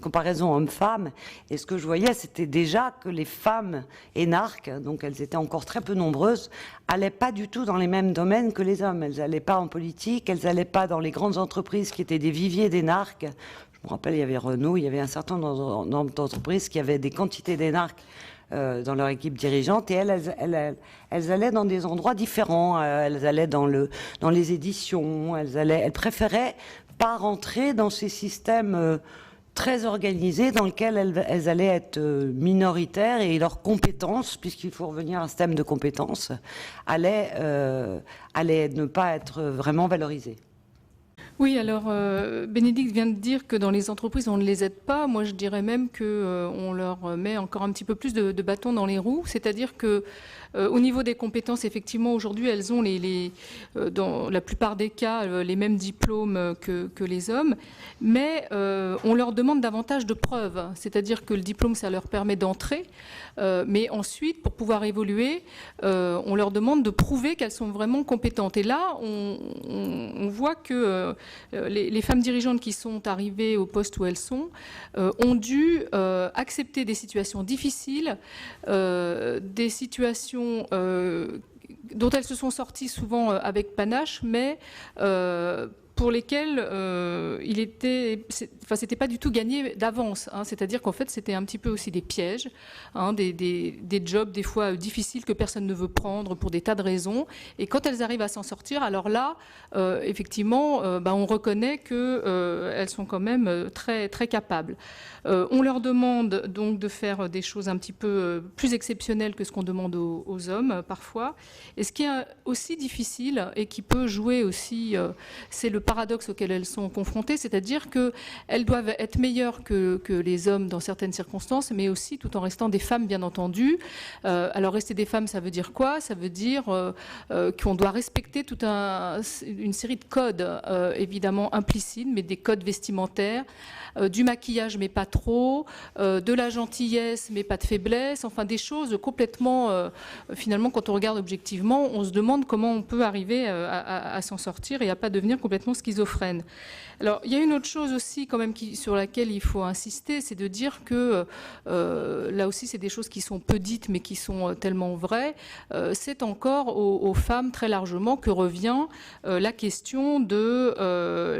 comparaison hommes-femmes, et ce que je voyais, c'était déjà que les femmes énarques, donc elles étaient encore très peu nombreuses, allaient pas du tout dans les mêmes domaines que les hommes. Elles n'allaient pas en politique, elles n'allaient pas dans les grandes entreprises qui étaient des viviers d'énarques. Je me rappelle, il y avait Renault, il y avait un certain nombre d'entreprises qui avaient des quantités d'énarques dans leur équipe dirigeante, et elles allaient dans des endroits différents. Elles allaient dans les éditions. Elles préféraient pas rentrer dans ces systèmes très organisé dans lequel elles allaient être minoritaires et leurs compétences, puisqu'il faut revenir à un système de compétences, allaient ne pas être vraiment valorisées. Oui, alors Bénédicte vient de dire que dans les entreprises, on ne les aide pas. Moi, je dirais même qu'on leur met encore un petit peu plus de bâtons dans les roues. C'est-à-dire que au niveau des compétences, effectivement, aujourd'hui, elles ont dans la plupart des cas les mêmes diplômes que les hommes, mais on leur demande davantage de preuves. C'est-à-dire que le diplôme, ça leur permet d'entrer, mais ensuite, pour pouvoir évoluer, on leur demande de prouver qu'elles sont vraiment compétentes. Et là, on voit que les femmes dirigeantes qui sont arrivées au poste où elles sont ont dû accepter des situations difficiles, des situations dont elles se sont sorties souvent avec panache, mais pour lesquelles c'était pas du tout gagné d'avance. Hein. C'est-à-dire qu'en fait, c'était un petit peu aussi des pièges, hein, des jobs des fois difficiles que personne ne veut prendre pour des tas de raisons. Et quand elles arrivent à s'en sortir, alors là, effectivement, on reconnaît qu'elles sont quand même très, très capables. On leur demande donc de faire des choses un petit peu plus exceptionnelles que ce qu'on demande aux hommes parfois. Et ce qui est aussi difficile et qui peut jouer aussi, c'est le paradoxe auquel elles sont confrontées, c'est-à-dire qu'elles doivent être meilleures que les hommes dans certaines circonstances, mais aussi tout en restant des femmes, bien entendu. Alors rester des femmes, ça veut dire quoi? Ça veut dire qu'on doit respecter toute une série de codes, évidemment implicites, mais des codes vestimentaires, du maquillage, mais pas trop, de la gentillesse, mais pas de faiblesse, enfin des choses complètement, finalement, quand on regarde objectivement, on se demande comment on peut arriver à s'en sortir et à pas devenir complètement schizophrène. Alors, il y a une autre chose aussi, quand même, sur laquelle il faut insister, c'est de dire que, là aussi, c'est des choses qui sont peu dites, mais qui sont tellement vraies. C'est encore aux femmes, très largement, que revient la question de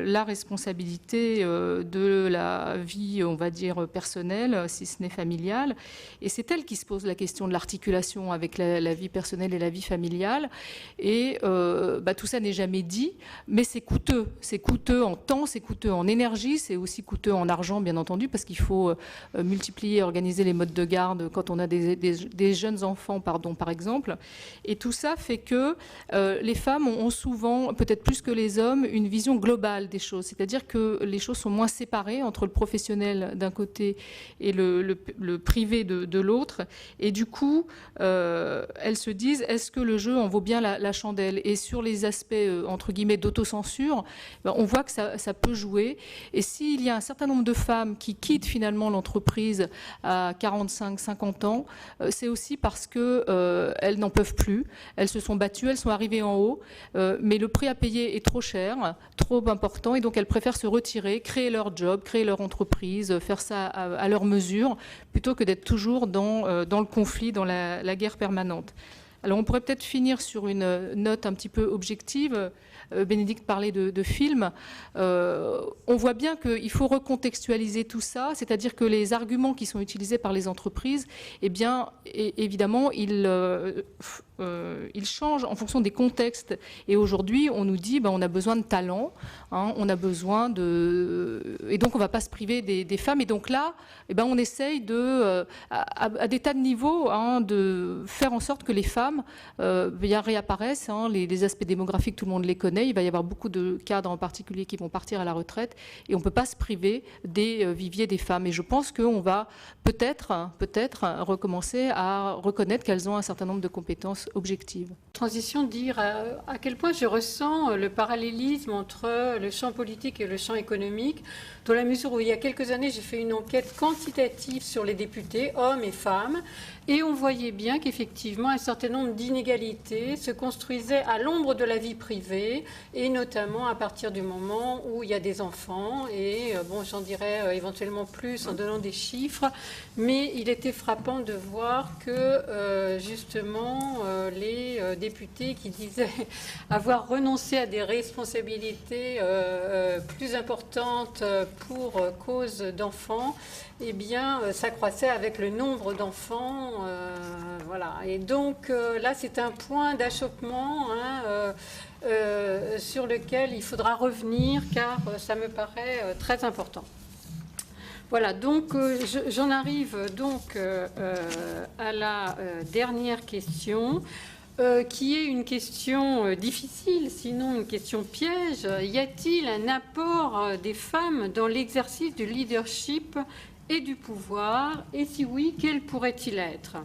la responsabilité de la vie, on va dire, personnelle, si ce n'est familiale. Et c'est elle qui se pose la question de l'articulation avec la vie personnelle et la vie familiale. Et tout ça n'est jamais dit, mais c'est coûteux. C'est coûteux en temps, c'est coûteux en énergie, c'est aussi coûteux en argent, bien entendu, parce qu'il faut multiplier, organiser les modes de garde quand on a des jeunes enfants, par exemple. Et tout ça fait que les femmes ont souvent, peut-être plus que les hommes, une vision globale des choses. C'est-à-dire que les choses sont moins séparées entre le professionnel d'un côté et le privé de l'autre. Et du coup, elles se disent, est-ce que le jeu en vaut bien la chandelle? Et sur les aspects, entre guillemets, d'autocensure, on voit que ça peut jouer. Et s'il y a un certain nombre de femmes qui quittent finalement l'entreprise à 45, 50 ans, c'est aussi parce qu'elles n'en peuvent plus. Elles se sont battues, elles sont arrivées en haut, mais le prix à payer est trop cher, trop important, et donc elles préfèrent se retirer, créer leur job, créer leur entreprise, faire ça à leur mesure, plutôt que d'être toujours dans le conflit, dans la guerre permanente. Alors on pourrait peut-être finir sur une note un petit peu objective. Bénédicte parlait de films. On voit bien qu'il faut recontextualiser tout ça, c'est-à-dire que les arguments qui sont utilisés par les entreprises, eh bien, évidemment, ils changent en fonction des contextes. Et aujourd'hui, on nous dit on a besoin de talent, hein, on a besoin de... Et donc, on ne va pas se priver des femmes. Et donc là, on essaye à des tas de niveaux, hein, de faire en sorte que les femmes réapparaissent. Hein, les aspects démographiques, tout le monde les connaît. Il va y avoir beaucoup de cadres en particulier qui vont partir à la retraite. Et on ne peut pas se priver des viviers des femmes. Et je pense qu'on va peut-être recommencer à reconnaître qu'elles ont un certain nombre de compétences objectives. Transition, dire à quel point je ressens le parallélisme entre le champ politique et le champ économique, dans la mesure où il y a quelques années, j'ai fait une enquête quantitative sur les députés, hommes et femmes, et on voyait bien qu'effectivement, un certain nombre d'inégalités se construisaient à l'ombre de la vie privée, et notamment à partir du moment où il y a des enfants, et j'en dirais éventuellement plus en donnant des chiffres, mais il était frappant de voir que justement les députés qui disaient avoir renoncé à des responsabilités plus importantes pour cause d'enfants, eh bien, s'accroissait avec le nombre d'enfants. Voilà. Et donc là, c'est un point d'achoppement, hein, sur lequel il faudra revenir, car ça me paraît très important. Voilà, donc j'en arrive donc à la dernière question, qui est une question difficile, sinon une question piège. Y a-t-il un apport des femmes dans l'exercice du leadership et du pouvoir? Et si oui, quel pourrait-il être?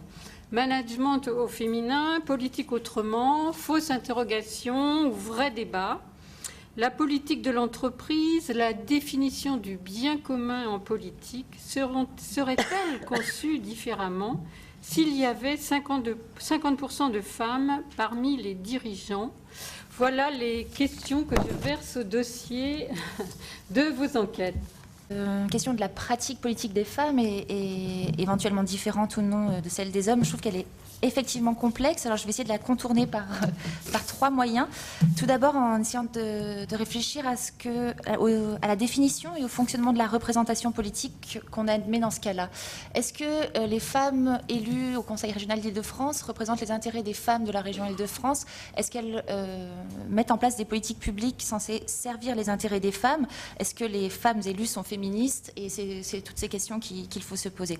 Management au féminin, politique autrement, fausse interrogation ou vrai débat? La politique de l'entreprise, la définition du bien commun en politique serait-elle conçue différemment s'il y avait 50% de femmes parmi les dirigeants? Voilà les questions que je verse au dossier de vos enquêtes. Question de la pratique politique des femmes est éventuellement différente ou non de celle des hommes. Je trouve qu'elle est effectivement complexe. Alors je vais essayer de la contourner par 3 moyens. Tout d'abord en essayant de réfléchir à la définition et au fonctionnement de la représentation politique qu'on admet dans ce cas-là. Est-ce que les femmes élues au Conseil régional d'Île-de-France représentent les intérêts des femmes de la région Île-de-France? Est-ce qu'elles mettent en place des politiques publiques censées servir les intérêts des femmes? Est-ce que les femmes élues sont féministes? Et c'est toutes ces questions qu'il faut se poser.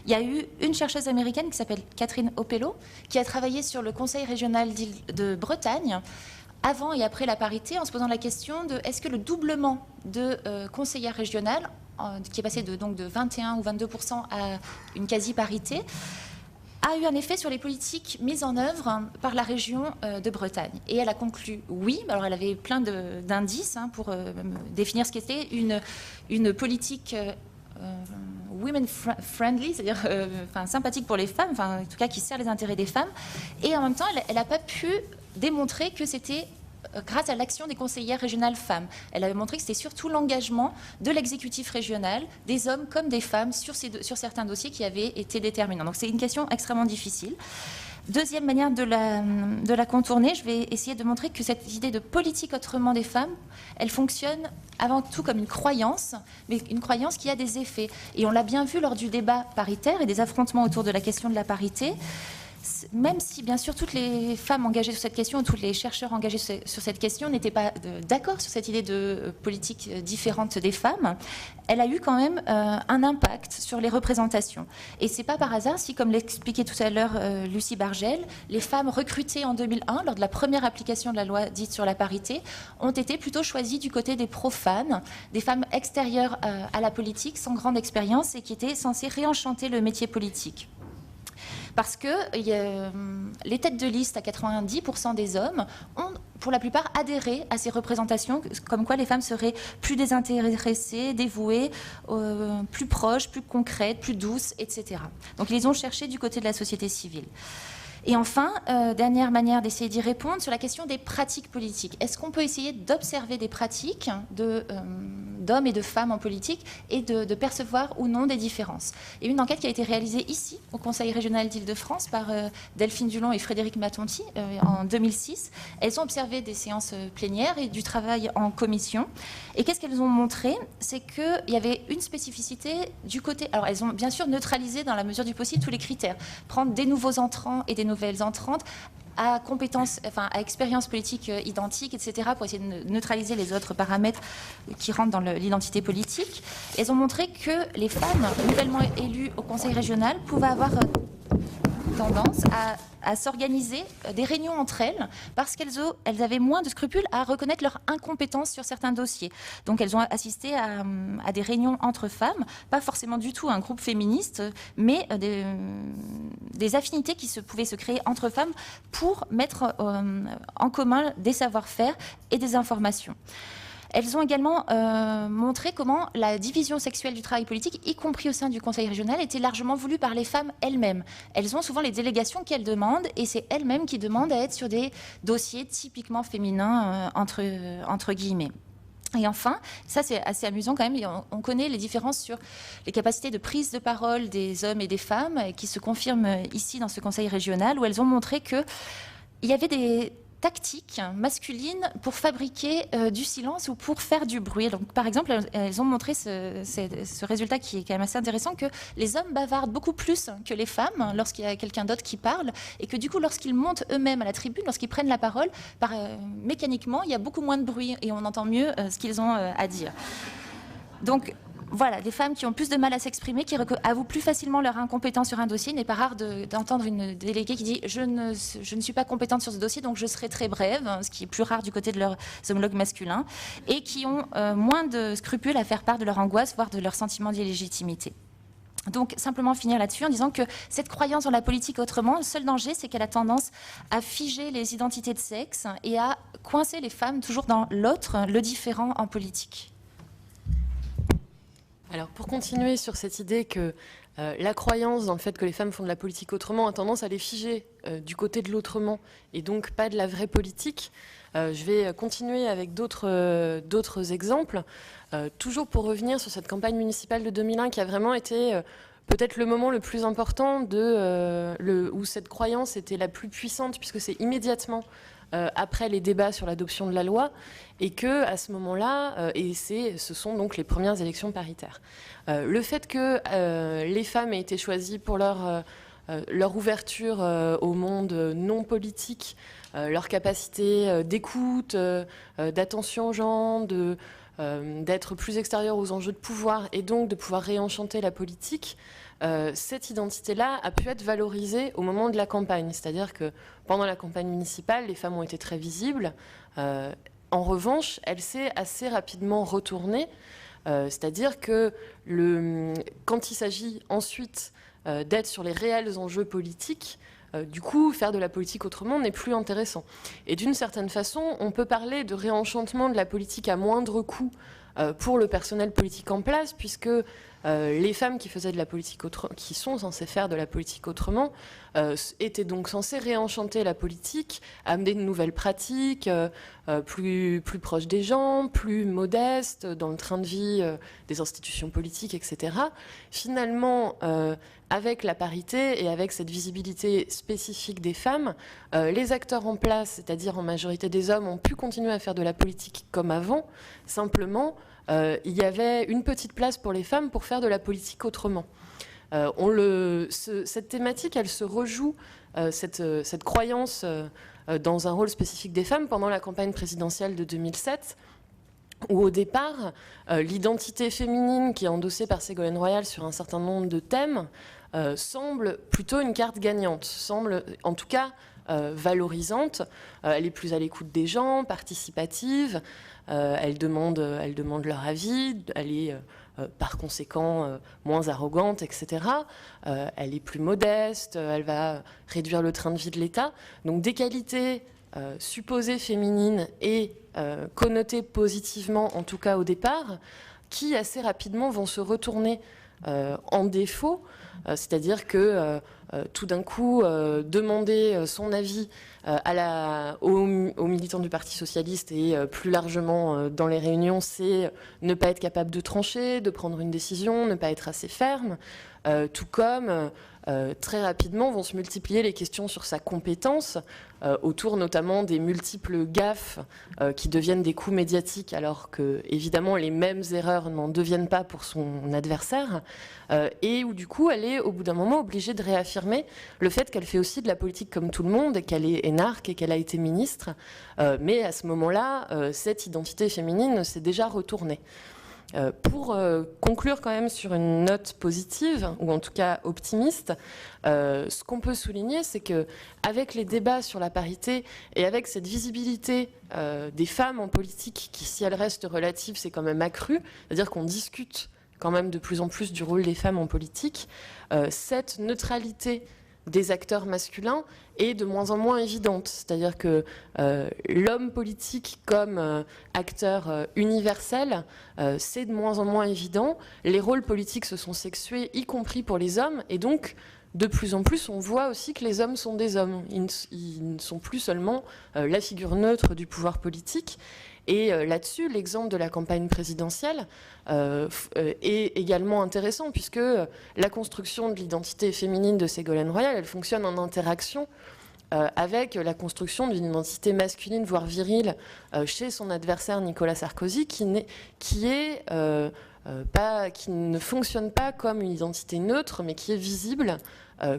Il y a eu une chercheuse américaine qui s'appelle Catherine Opello, qui a travaillé sur le Conseil régional de Bretagne avant et après la parité, en se posant la question de est-ce que le doublement de conseillères régionales, qui est passé de 21 ou 22% à une quasi-parité, a eu un effet sur les politiques mises en œuvre par la région de Bretagne. Et elle a conclu oui. Alors elle avait plein d'indices pour définir ce qu'était une politique women friendly, c'est-à-dire sympathique pour les femmes, en tout cas qui sert les intérêts des femmes. Et en même temps, elle n'a pas pu démontrer que c'était grâce à l'action des conseillères régionales femmes. Elle avait montré que c'était surtout l'engagement de l'exécutif régional, des hommes comme des femmes, sur certains dossiers qui avaient été déterminants. Donc c'est une question extrêmement difficile. Deuxième manière de la contourner, je vais essayer de montrer que cette idée de politique autrement des femmes, elle fonctionne avant tout comme une croyance, mais une croyance qui a des effets. Et on l'a bien vu lors du débat paritaire et des affrontements autour de la question de la parité. Même si, bien sûr, toutes les femmes engagées sur cette question, ou tous les chercheurs engagés sur cette question n'étaient pas d'accord sur cette idée de politique différente des femmes, elle a eu quand même un impact sur les représentations. Et c'est pas par hasard si, comme l'expliquait tout à l'heure Lucie Bargel, les femmes recrutées en 2001, lors de la première application de la loi dite sur la parité, ont été plutôt choisies du côté des profanes, des femmes extérieures à la politique, sans grande expérience et qui étaient censées réenchanter le métier politique. Parce que les têtes de liste à 90% des hommes ont, pour la plupart, adhéré à ces représentations, comme quoi les femmes seraient plus désintéressées, dévouées, plus proches, plus concrètes, plus douces, etc. Donc ils les ont cherchées du côté de la société civile. Et enfin, dernière manière d'essayer d'y répondre, sur la question des pratiques politiques. Est-ce qu'on peut essayer d'observer des pratiques d'hommes et de femmes en politique et de percevoir ou non des différences? Il y a une enquête qui a été réalisée ici, au Conseil régional d'Île-de-France, par Delphine Dulon et Frédéric Matonti en 2006. Elles ont observé des séances plénières et du travail en commission. Et qu'est-ce qu'elles ont montré? C'est qu'il y avait une spécificité du côté... Alors, elles ont bien sûr neutralisé dans la mesure du possible tous les critères. Prendre des nouveaux entrants et des nouvelles entrantes à compétences, à expérience politique identique, etc., pour essayer de neutraliser les autres paramètres qui rentrent dans l'identité politique. Elles ont montré que les femmes nouvellement élues au Conseil régional pouvaient avoir tendance à s'organiser des réunions entre elles parce qu'elles avaient moins de scrupules à reconnaître leur incompétence sur certains dossiers. Donc elles ont assisté à des réunions entre femmes, pas forcément du tout un groupe féministe, mais des affinités qui pouvaient se créer entre femmes pour mettre en commun des savoir-faire et des informations. Elles ont également montré comment la division sexuelle du travail politique, y compris au sein du Conseil régional, était largement voulue par les femmes elles-mêmes. Elles ont souvent les délégations qu'elles demandent et c'est elles-mêmes qui demandent à être sur des dossiers typiquement féminins, entre guillemets. Et enfin, ça c'est assez amusant quand même, on connaît les différences sur les capacités de prise de parole des hommes et des femmes qui se confirment ici dans ce Conseil régional où elles ont montré qu'il y avait des tactiques masculines pour fabriquer du silence ou pour faire du bruit. Donc, par exemple, elles ont montré ce résultat qui est quand même assez intéressant, que les hommes bavardent beaucoup plus que les femmes lorsqu'il y a quelqu'un d'autre qui parle et que du coup, lorsqu'ils montent eux-mêmes à la tribune, lorsqu'ils prennent la parole, mécaniquement, il y a beaucoup moins de bruit et on entend mieux ce qu'ils ont à dire. Donc, voilà, des femmes qui ont plus de mal à s'exprimer, qui avouent plus facilement leur incompétence sur un dossier. Il n'est pas rare d'entendre une déléguée qui dit je ne suis pas compétente sur ce dossier, donc je serai très brève, ce qui est plus rare du côté de leurs homologues masculins, et qui ont moins de scrupules à faire part de leur angoisse, voire de leur sentiment d'illégitimité. Donc, simplement finir là-dessus en disant que cette croyance dans la politique autrement, le seul danger, c'est qu'elle a tendance à figer les identités de sexe et à coincer les femmes toujours dans l'autre, le différent en politique. Alors, pour continuer sur cette idée que la croyance dans le fait que les femmes font de la politique autrement a tendance à les figer du côté de l'autrement et donc pas de la vraie politique, je vais continuer avec d'autres exemples. Toujours pour revenir sur cette campagne municipale de 2001 qui a vraiment été peut-être le moment le plus important où cette croyance était la plus puissante, puisque c'est immédiatement après les débats sur l'adoption de la loi, et que à ce moment-là, ce sont donc les premières élections paritaires. Le fait que les femmes aient été choisies pour leur ouverture au monde non politique, leur capacité d'écoute, d'attention aux gens, d'être plus extérieure aux enjeux de pouvoir et donc de pouvoir réenchanter la politique, cette identité-là a pu être valorisée au moment de la campagne. C'est-à-dire que pendant la campagne municipale, les femmes ont été très visibles. En revanche, elle s'est assez rapidement retournée. C'est-à-dire que quand il s'agit ensuite d'être sur les réels enjeux politiques, du coup, faire de la politique autrement n'est plus intéressant. Et d'une certaine façon, on peut parler de réenchantement de la politique à moindre coût pour le personnel politique en place, puisque les femmes qui faisaient de la politique qui sont censées faire de la politique autrement étaient donc censées réenchanter la politique, amener de nouvelles pratiques plus proches des gens, plus modestes dans le train de vie des institutions politiques, etc. Finalement, avec la parité et avec cette visibilité spécifique des femmes, les acteurs en place, c'est-à-dire en majorité des hommes, ont pu continuer à faire de la politique comme avant. Simplement, il y avait une petite place pour les femmes pour faire de la politique autrement. Cette thématique, elle se rejoue, cette croyance dans un rôle spécifique des femmes pendant la campagne présidentielle de 2007, où au départ, l'identité féminine qui est endossée par Ségolène Royal sur un certain nombre de thèmes semble plutôt une carte gagnante, semble en tout cas valorisante. Elle est plus à l'écoute des gens, participative, elle demande leur avis, elle est par conséquent moins arrogante, etc. Elle est plus modeste, elle va réduire le train de vie de l'État. Donc des qualités supposées féminines et connotées positivement, en tout cas au départ, qui assez rapidement vont se retourner en défaut, c'est-à-dire que tout d'un coup, demander son avis aux militants du Parti socialiste et plus largement dans les réunions, c'est ne pas être capable de trancher, de prendre une décision, ne pas être assez ferme, tout comme très rapidement vont se multiplier les questions sur sa compétence, autour notamment des multiples gaffes qui deviennent des coups médiatiques, alors que évidemment les mêmes erreurs n'en deviennent pas pour son adversaire, et où du coup elle est au bout d'un moment obligée de réaffirmer le fait qu'elle fait aussi de la politique comme tout le monde, et qu'elle est énarque et qu'elle a été ministre, mais à ce moment-là, cette identité féminine s'est déjà retournée. Pour conclure quand même sur une note positive, ou en tout cas optimiste, ce qu'on peut souligner, c'est qu'avec les débats sur la parité et avec cette visibilité des femmes en politique, qui si elle reste relative, c'est quand même accrue, c'est-à-dire qu'on discute quand même de plus en plus du rôle des femmes en politique, cette neutralité des acteurs masculins est de moins en moins évidente. C'est-à-dire que l'homme politique comme acteur universel, c'est de moins en moins évident. Les rôles politiques se sont sexués, y compris pour les hommes, et donc de plus en plus on voit aussi que les hommes sont des hommes. Ils ne sont plus seulement la figure neutre du pouvoir politique. Et là-dessus, l'exemple de la campagne présidentielle est également intéressant, puisque la construction de l'identité féminine de Ségolène Royal, elle fonctionne en interaction avec la construction d'une identité masculine, voire virile, chez son adversaire Nicolas Sarkozy, qui est qui ne fonctionne pas comme une identité neutre, mais qui est visible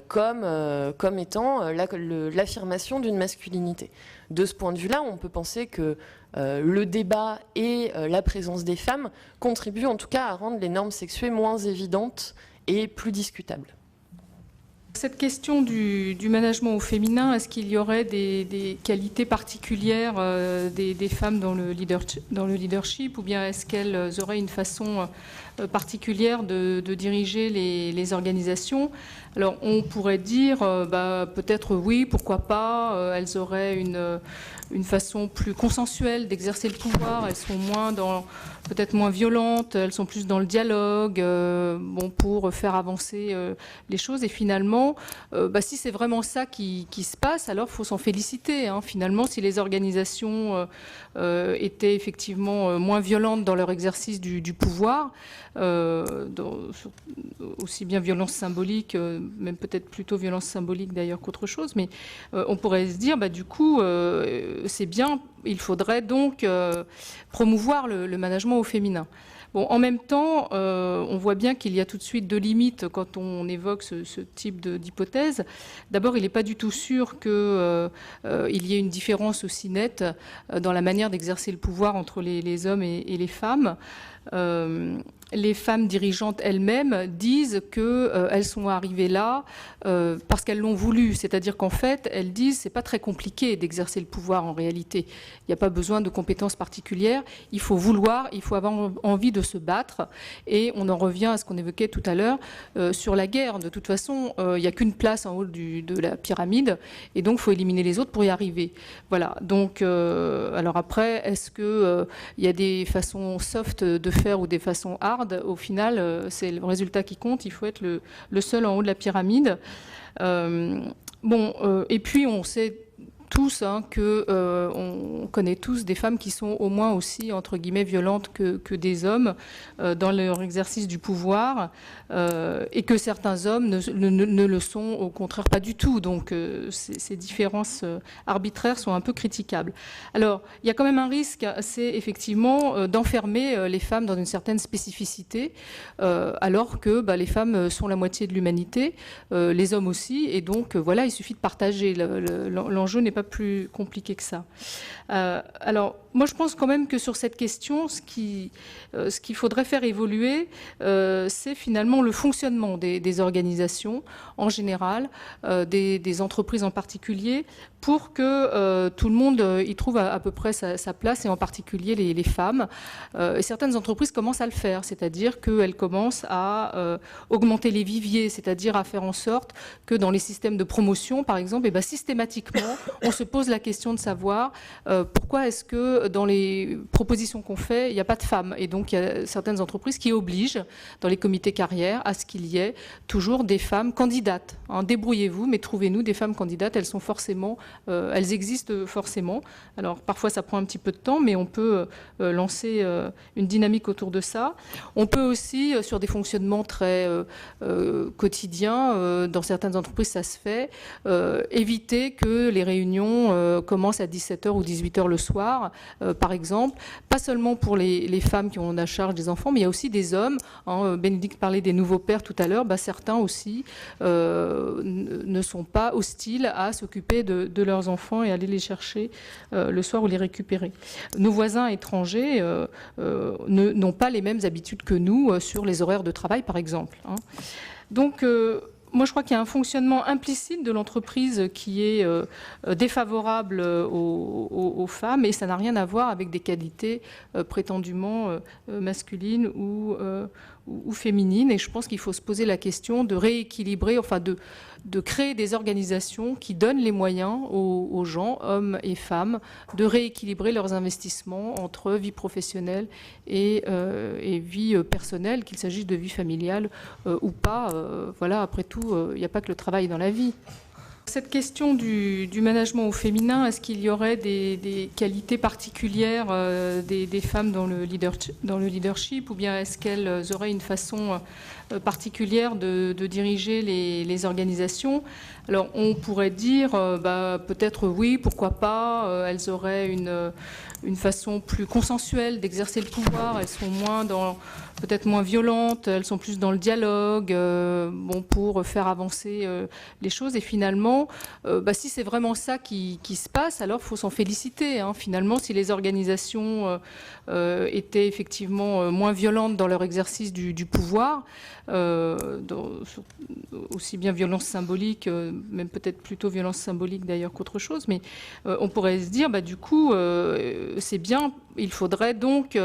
comme étant l'affirmation d'une masculinité. De ce point de vue-là, on peut penser que le débat et la présence des femmes contribuent en tout cas à rendre les normes sexuées moins évidentes et plus discutables. Cette question du management au féminin, est-ce qu'il y aurait des qualités particulières des femmes dans le leadership, ou bien est-ce qu'elles auraient une façon particulière de diriger les organisations? Alors on pourrait dire peut-être oui, pourquoi pas, elles auraient une façon plus consensuelle d'exercer le pouvoir, elles sont peut-être moins violentes, elles sont plus dans le dialogue, pour faire avancer les choses. Et finalement, si c'est vraiment ça qui se passe, alors il faut s'en féliciter. Finalement, si les organisations étaient effectivement moins violentes dans leur exercice du pouvoir, aussi bien violence symbolique, même peut-être plutôt violence symbolique d'ailleurs qu'autre chose, mais on pourrait se dire, du coup, c'est bien, il faudrait donc promouvoir le management au féminin. Bon, en même temps, on voit bien qu'il y a tout de suite deux limites quand on évoque ce type d'hypothèse. D'abord, il n'est pas du tout sûr qu'il y ait une différence aussi nette dans la manière d'exercer le pouvoir entre les hommes et les femmes. Les femmes dirigeantes elles-mêmes disent qu'elles sont arrivées là parce qu'elles l'ont voulu. C'est-à-dire qu'en fait, elles disent que ce n'est pas très compliqué d'exercer le pouvoir en réalité. Il n'y a pas besoin de compétences particulières. Il faut vouloir, il faut avoir envie de se battre. Et on en revient à ce qu'on évoquait tout à l'heure sur la guerre. De toute façon, il n'y a qu'une place en haut de la pyramide. Et donc, il faut éliminer les autres pour y arriver. Voilà. Donc, alors après, est-ce qu'il y a des façons soft de faire ou des façons hard? Au final, c'est le résultat qui compte. Il faut être le seul en haut de la pyramide. Et puis on sait tous on connaît tous des femmes qui sont au moins aussi entre guillemets violentes que des hommes dans leur exercice du pouvoir, et que certains hommes ne le sont au contraire pas du tout. Donc ces différences arbitraires sont un peu critiquables. Alors il y a quand même un risque, c'est effectivement d'enfermer les femmes dans une certaine spécificité, alors que les femmes sont la moitié de l'humanité, les hommes aussi, et donc voilà, il suffit de partager. L'enjeu n'est pas plus compliqué que ça. Alors, moi, je pense quand même que sur cette question, ce qu'il faudrait faire évoluer, c'est finalement le fonctionnement des organisations en général, des entreprises en particulier, pour que tout le monde y trouve à peu près sa place, et en particulier les femmes. Et certaines entreprises commencent à le faire, c'est-à-dire qu'elles commencent à augmenter les viviers, c'est-à-dire à faire en sorte que dans les systèmes de promotion, par exemple, systématiquement, on se pose la question de savoir pourquoi est-ce que dans les propositions qu'on fait, il n'y a pas de femmes. Et donc, il y a certaines entreprises qui obligent, dans les comités carrières, à ce qu'il y ait toujours des femmes candidates. Débrouillez-vous, mais trouvez-nous des femmes candidates. Elles existent forcément. Alors, parfois, ça prend un petit peu de temps, mais on peut lancer une dynamique autour de ça. On peut aussi, sur des fonctionnements très quotidiens, dans certaines entreprises, ça se fait, éviter que les réunions commencent à 17h ou 18h le soir, par exemple. Pas seulement pour les femmes qui ont la charge des enfants, mais il y a aussi des hommes. Bénédicte parlait des nouveaux pères tout à l'heure. Certains aussi ne sont pas hostiles à s'occuper de leurs enfants et aller les chercher le soir ou les récupérer. Nos voisins étrangers n'ont pas les mêmes habitudes que nous sur les horaires de travail, par exemple. Donc, moi, je crois qu'il y a un fonctionnement implicite de l'entreprise qui est défavorable aux femmes, et ça n'a rien à voir avec des qualités prétendument masculines ou féminines. Et je pense qu'il faut se poser la question de rééquilibrer, de créer des organisations qui donnent les moyens aux gens, hommes et femmes, de rééquilibrer leurs investissements entre vie professionnelle et vie personnelle, qu'il s'agisse de vie familiale ou pas. Voilà, après tout, il n'y a pas que le travail dans la vie. Cette question du management au féminin, est-ce qu'il y aurait des qualités particulières des femmes dans le leadership, ou bien est-ce qu'elles auraient une façon particulière de diriger les organisations? Alors on pourrait dire peut-être oui, pourquoi pas, elles auraient une façon plus consensuelle d'exercer le pouvoir, elles sont peut-être moins violentes, elles sont plus dans le dialogue, pour faire avancer les choses. Et finalement, si c'est vraiment ça qui se passe, alors il faut s'en féliciter. Hein. Finalement, si les organisations étaient effectivement moins violentes dans leur exercice du pouvoir, aussi bien violence symbolique, même peut-être plutôt violence symbolique d'ailleurs qu'autre chose, mais on pourrait se dire, du coup, c'est bien, il faudrait donc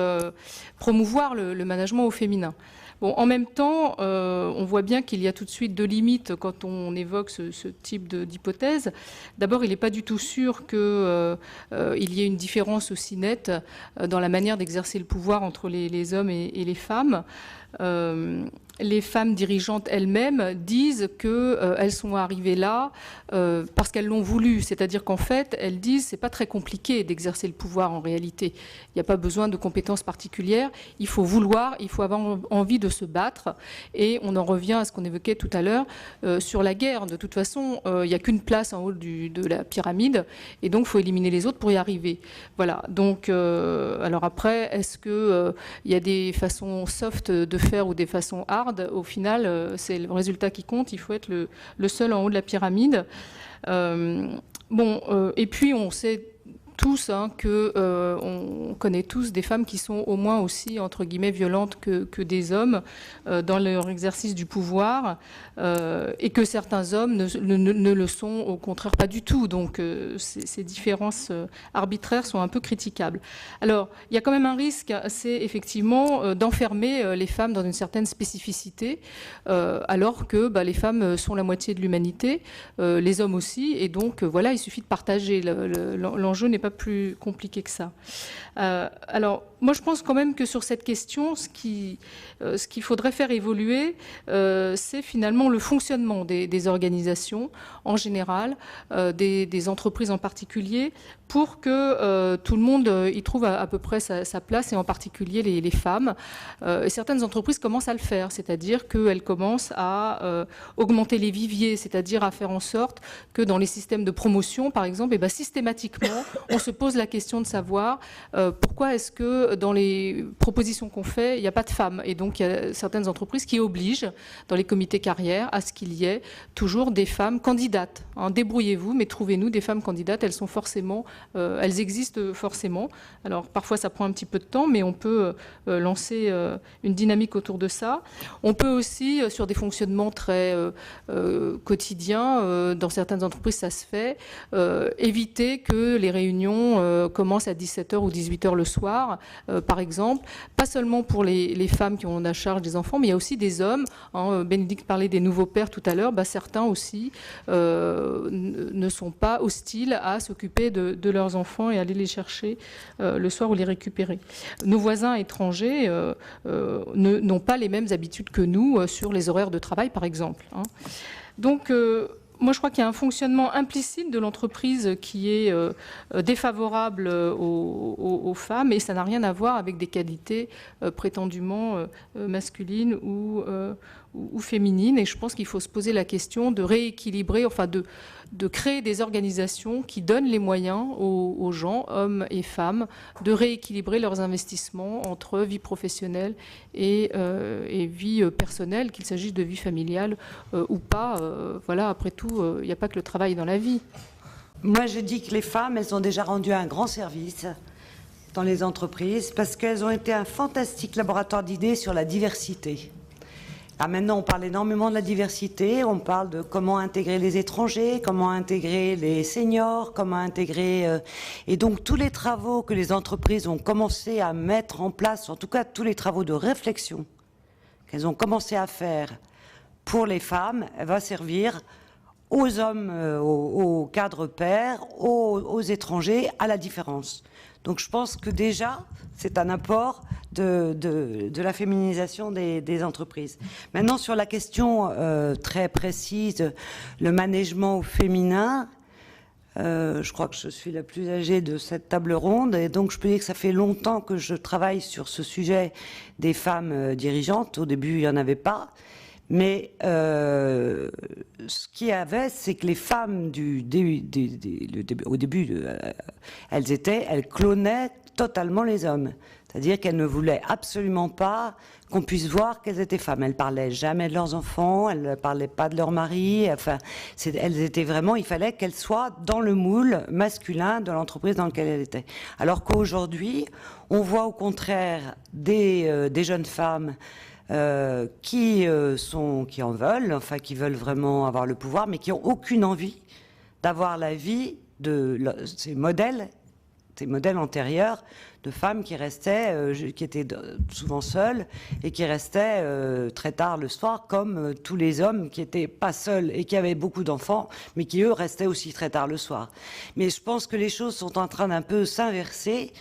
promouvoir le management au féminin. Bon, en même temps, on voit bien qu'il y a tout de suite deux limites quand on évoque ce type d'hypothèse. D'abord, il n'est pas du tout sûr qu'il y ait une différence aussi nette dans la manière d'exercer le pouvoir entre les hommes et les femmes. Les femmes dirigeantes elles-mêmes disent qu'elles sont arrivées là parce qu'elles l'ont voulu. C'est-à-dire qu'en fait, elles disent que ce n'est pas très compliqué d'exercer le pouvoir en réalité. Il n'y a pas besoin de compétences particulières. Il faut vouloir, il faut avoir envie de se battre. Et on en revient à ce qu'on évoquait tout à l'heure sur la guerre. De toute façon, il n'y a qu'une place en haut de la pyramide. Et donc, il faut éliminer les autres pour y arriver. Voilà. Donc, alors après, est-ce qu'il y a des façons soft de faire ou des façons hard? Au final, c'est le résultat qui compte. Il faut être le seul en haut de la pyramide. Et puis on sait tous on connaît tous des femmes qui sont au moins aussi entre guillemets violentes que des hommes dans leur exercice du pouvoir, et que certains hommes ne le sont au contraire pas du tout. Donc ces différences arbitraires sont un peu critiquables. Alors il y a quand même un risque, c'est effectivement d'enfermer les femmes dans une certaine spécificité, alors que les femmes sont la moitié de l'humanité, les hommes aussi, et donc voilà, il suffit de partager. L'enjeu n'est pas plus compliqué que ça. Alors, moi, je pense quand même que sur cette question, ce qu'il faudrait faire évoluer, c'est finalement le fonctionnement des organisations en général, des entreprises en particulier, pour que tout le monde y trouve à peu près sa place, et en particulier les femmes. Et certaines entreprises commencent à le faire, c'est-à-dire qu'elles commencent à augmenter les viviers, c'est-à-dire à faire en sorte que dans les systèmes de promotion, par exemple, systématiquement, on se pose la question de savoir pourquoi est-ce que dans les propositions qu'on fait, il n'y a pas de femmes. Et donc, il y a certaines entreprises qui obligent, dans les comités carrières, à ce qu'il y ait toujours des femmes candidates. Hein, débrouillez-vous, mais trouvez-nous des femmes candidates. Elles existent forcément. Alors, parfois, ça prend un petit peu de temps, mais on peut lancer une dynamique autour de ça. On peut aussi, sur des fonctionnements très quotidiens, dans certaines entreprises, ça se fait, éviter que les réunions commencent à 17h ou 18h le soir, par exemple. Pas seulement pour les femmes qui ont la charge des enfants, mais il y a aussi des hommes. Hein, Bénédicte parlait des nouveaux pères tout à l'heure. Certains aussi ne sont pas hostiles à s'occuper de leurs enfants et aller les chercher le soir ou les récupérer. Nos voisins étrangers n'ont pas les mêmes habitudes que nous sur les horaires de travail, par exemple. Hein. Donc, moi, je crois qu'il y a un fonctionnement implicite de l'entreprise qui est défavorable aux femmes, et ça n'a rien à voir avec des qualités prétendument masculines ou féminines. Et je pense qu'il faut se poser la question de rééquilibrer, enfin de créer des organisations qui donnent les moyens aux gens, hommes et femmes, de rééquilibrer leurs investissements entre vie professionnelle et vie personnelle, qu'il s'agisse de vie familiale ou pas. Voilà, après tout, il n'y a pas que le travail dans la vie. Moi, je dis que les femmes, elles ont déjà rendu un grand service dans les entreprises parce qu'elles ont été un fantastique laboratoire d'idées sur la diversité. Ah, maintenant, on parle énormément de la diversité, on parle de comment intégrer les étrangers, comment intégrer les seniors, comment intégrer... Et donc, tous les travaux que les entreprises ont commencé à mettre en place, en tout cas tous les travaux de réflexion qu'elles ont commencé à faire pour les femmes, elle va servir aux hommes, aux cadres pairs, aux étrangers, à la différence. Donc je pense que déjà, c'est un apport de la féminisation des entreprises. Maintenant, sur la question très précise, le management au féminin, je crois que je suis la plus âgée de cette table ronde, et donc je peux dire que ça fait longtemps que je travaille sur ce sujet des femmes dirigeantes. Au début, il n'y en avait pas. Mais ce qu'il y avait, c'est que les femmes au début, elles clonaient totalement les hommes. C'est-à-dire qu'elles ne voulaient absolument pas qu'on puisse voir qu'elles étaient femmes. Elles parlaient jamais de leurs enfants, elles ne parlaient pas de leur mari. Enfin, elles étaient vraiment, il fallait qu'elles soient dans le moule masculin de l'entreprise dans laquelle elles étaient. Alors qu'aujourd'hui, on voit au contraire des jeunes femmes qui en veulent, enfin qui veulent vraiment avoir le pouvoir, mais qui n'ont aucune envie d'avoir la vie de ces modèles antérieurs de femmes qui restaient, qui étaient souvent seules et qui restaient très tard le soir, comme tous les hommes qui n'étaient pas seuls et qui avaient beaucoup d'enfants, mais qui eux restaient aussi très tard le soir. Mais je pense que les choses sont en train d'un peu s'inverser.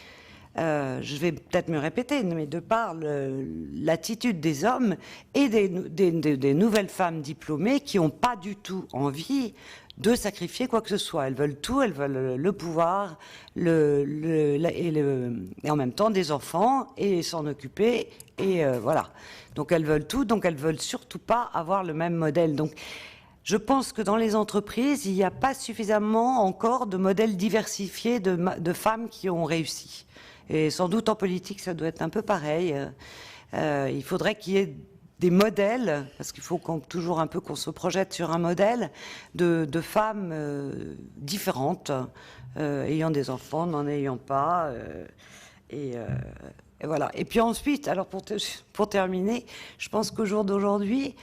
Je vais peut-être me répéter, mais de par l'attitude des hommes et des nouvelles femmes diplômées qui n'ont pas du tout envie de sacrifier quoi que ce soit. Elles veulent tout, elles veulent le pouvoir et en même temps des enfants et s'en occuper. Et voilà. Donc elles veulent tout, donc elles ne veulent surtout pas avoir le même modèle. Donc je pense que dans les entreprises, il n'y a pas suffisamment encore de modèles diversifiés de femmes qui ont réussi. Et sans doute en politique, ça doit être un peu pareil. Il faudrait qu'il y ait des modèles, parce qu'il faut toujours un peu qu'on se projette sur un modèle de femmes différentes, ayant des enfants, n'en ayant pas. Et voilà. Et puis ensuite, alors pour terminer, je pense qu'au jour d'aujourd'hui,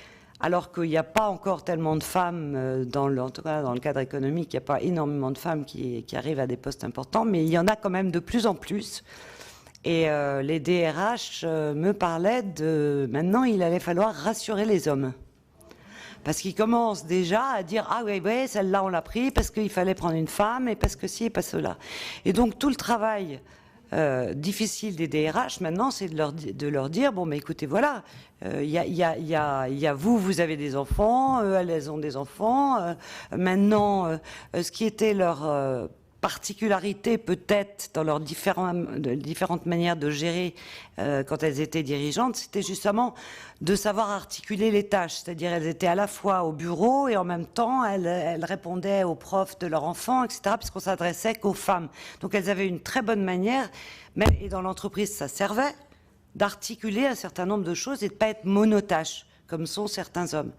alors qu'il n'y a pas encore tellement de femmes, en tout cas dans le cadre économique, il n'y a pas énormément de femmes qui arrivent à des postes importants, mais il y en a quand même de plus en plus. Et les DRH me parlaient de... Maintenant, il allait falloir rassurer les hommes. Parce qu'ils commencent déjà à dire « Ah oui, celle-là, on l'a pris parce qu'il fallait prendre une femme et parce que ci et pas cela. » Et donc, tout le travail difficile des DRH, maintenant, c'est de leur dire « Bon, mais écoutez, voilà, il y a vous avez des enfants, elles ont des enfants. Maintenant, ce qui était leur... particularité peut-être dans leurs différentes manières de gérer quand elles étaient dirigeantes, c'était justement de savoir articuler les tâches. C'est-à-dire elles étaient à la fois au bureau et en même temps elles répondaient aux profs de leurs enfants, etc., puisqu'on s'adressait qu'aux femmes. Donc elles avaient une très bonne manière, et dans l'entreprise ça servait, d'articuler un certain nombre de choses et de ne pas être monotâche, comme sont certains hommes.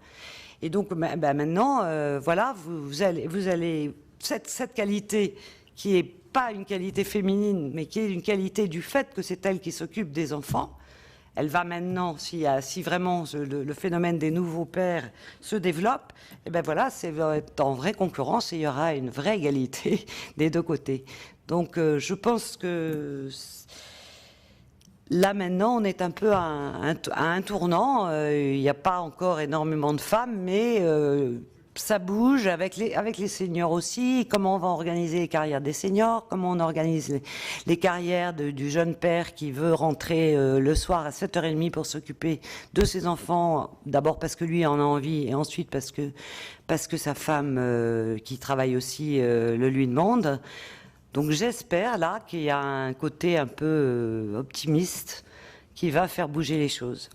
Et donc maintenant, voilà, vous allez cette qualité qui n'est pas une qualité féminine, mais qui est une qualité du fait que c'est elle qui s'occupe des enfants, elle va maintenant, si vraiment le phénomène des nouveaux pères se développe, et ben voilà, c'est en vraie concurrence et il y aura une vraie égalité des deux côtés. Donc je pense que là maintenant, on est un peu à un tournant. Il n'y a pas encore énormément de femmes, mais ça bouge avec les seniors aussi. Comment on va organiser les carrières des seniors, comment on organise les carrières du jeune père qui veut rentrer le soir à 7h30 pour s'occuper de ses enfants, d'abord parce que lui en a envie et ensuite parce que sa femme qui travaille aussi le lui demande. Donc j'espère là qu'il y a un côté un peu optimiste qui va faire bouger les choses.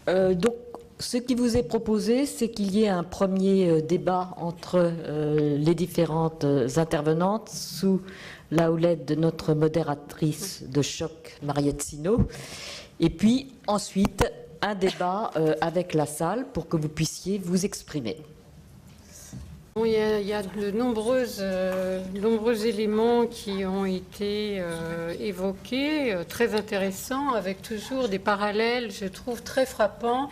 Donc, ce qui vous est proposé, c'est qu'il y ait un premier débat entre les différentes intervenantes sous la houlette de notre modératrice de choc, Mariette Sinaud, et puis ensuite un débat avec la salle pour que vous puissiez vous exprimer. Bon, il y a de nombreux éléments qui ont été évoqués, très intéressants, avec toujours des parallèles, je trouve, très frappants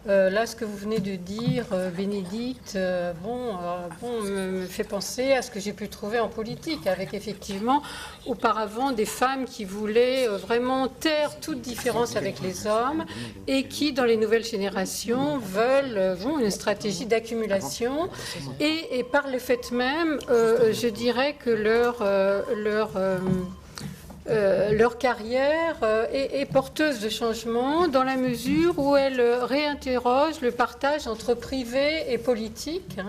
Là, ce que vous venez de dire, Bénédicte, me fait penser à ce que j'ai pu trouver en politique, avec effectivement, auparavant, des femmes qui voulaient vraiment taire toute différence avec les hommes et qui, dans les nouvelles générations, veulent une stratégie d'accumulation. Et par le fait même, je dirais que leur carrière est porteuse de changement dans la mesure où elle réinterroge le partage entre privé et politique,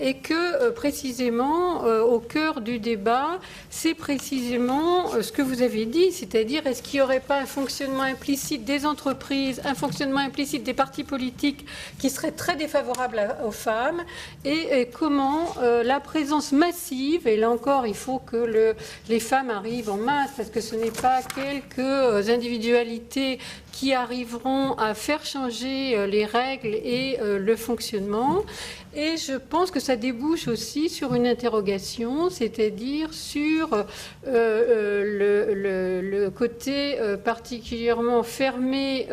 et que précisément au cœur du débat, c'est précisément ce que vous avez dit, c'est-à-dire est-ce qu'il n'y aurait pas un fonctionnement implicite des entreprises, un fonctionnement implicite des partis politiques qui serait très défavorable aux femmes, et comment la présence massive, et là encore il faut que les femmes arrivent en masse, parce que ce n'est pas quelques individualités qui arriveront à faire changer les règles et le fonctionnement. Et je pense que ça débouche aussi sur une interrogation, c'est-à-dire sur le côté particulièrement fermé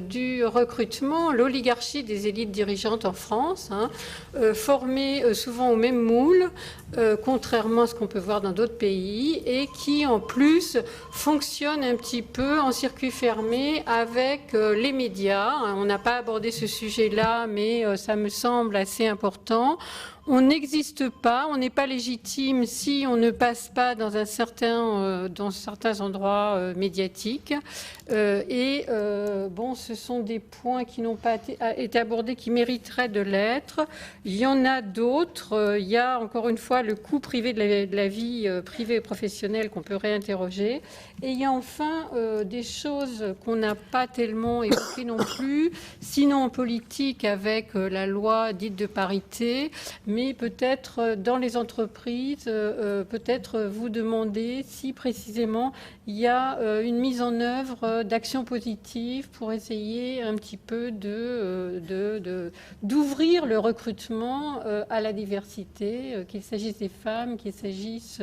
du recrutement, l'oligarchie des élites dirigeantes en France, formées souvent au même moule, contrairement à ce qu'on peut voir dans d'autres pays, et qui en plus fonctionnent un petit peu en circuit fermé avec les médias. On n'a pas abordé ce sujet-là, mais ça me semble assez important. On n'existe pas, on n'est pas légitime si on ne passe pas dans certains endroits médiatiques. Ce sont des points qui n'ont pas été abordés, qui mériteraient de l'être. Il y en a d'autres. Il y a encore une fois le coût privé de la vie privée et professionnelle qu'on peut réinterroger. Et il y a enfin des choses qu'on n'a pas tellement évoquées non plus, sinon en politique avec la loi dite de parité, mais peut-être dans les entreprises, peut-être vous demander si précisément il y a une mise en œuvre d'actions positives pour essayer un petit peu d'ouvrir le recrutement à la diversité, qu'il s'agisse des femmes, qu'il s'agisse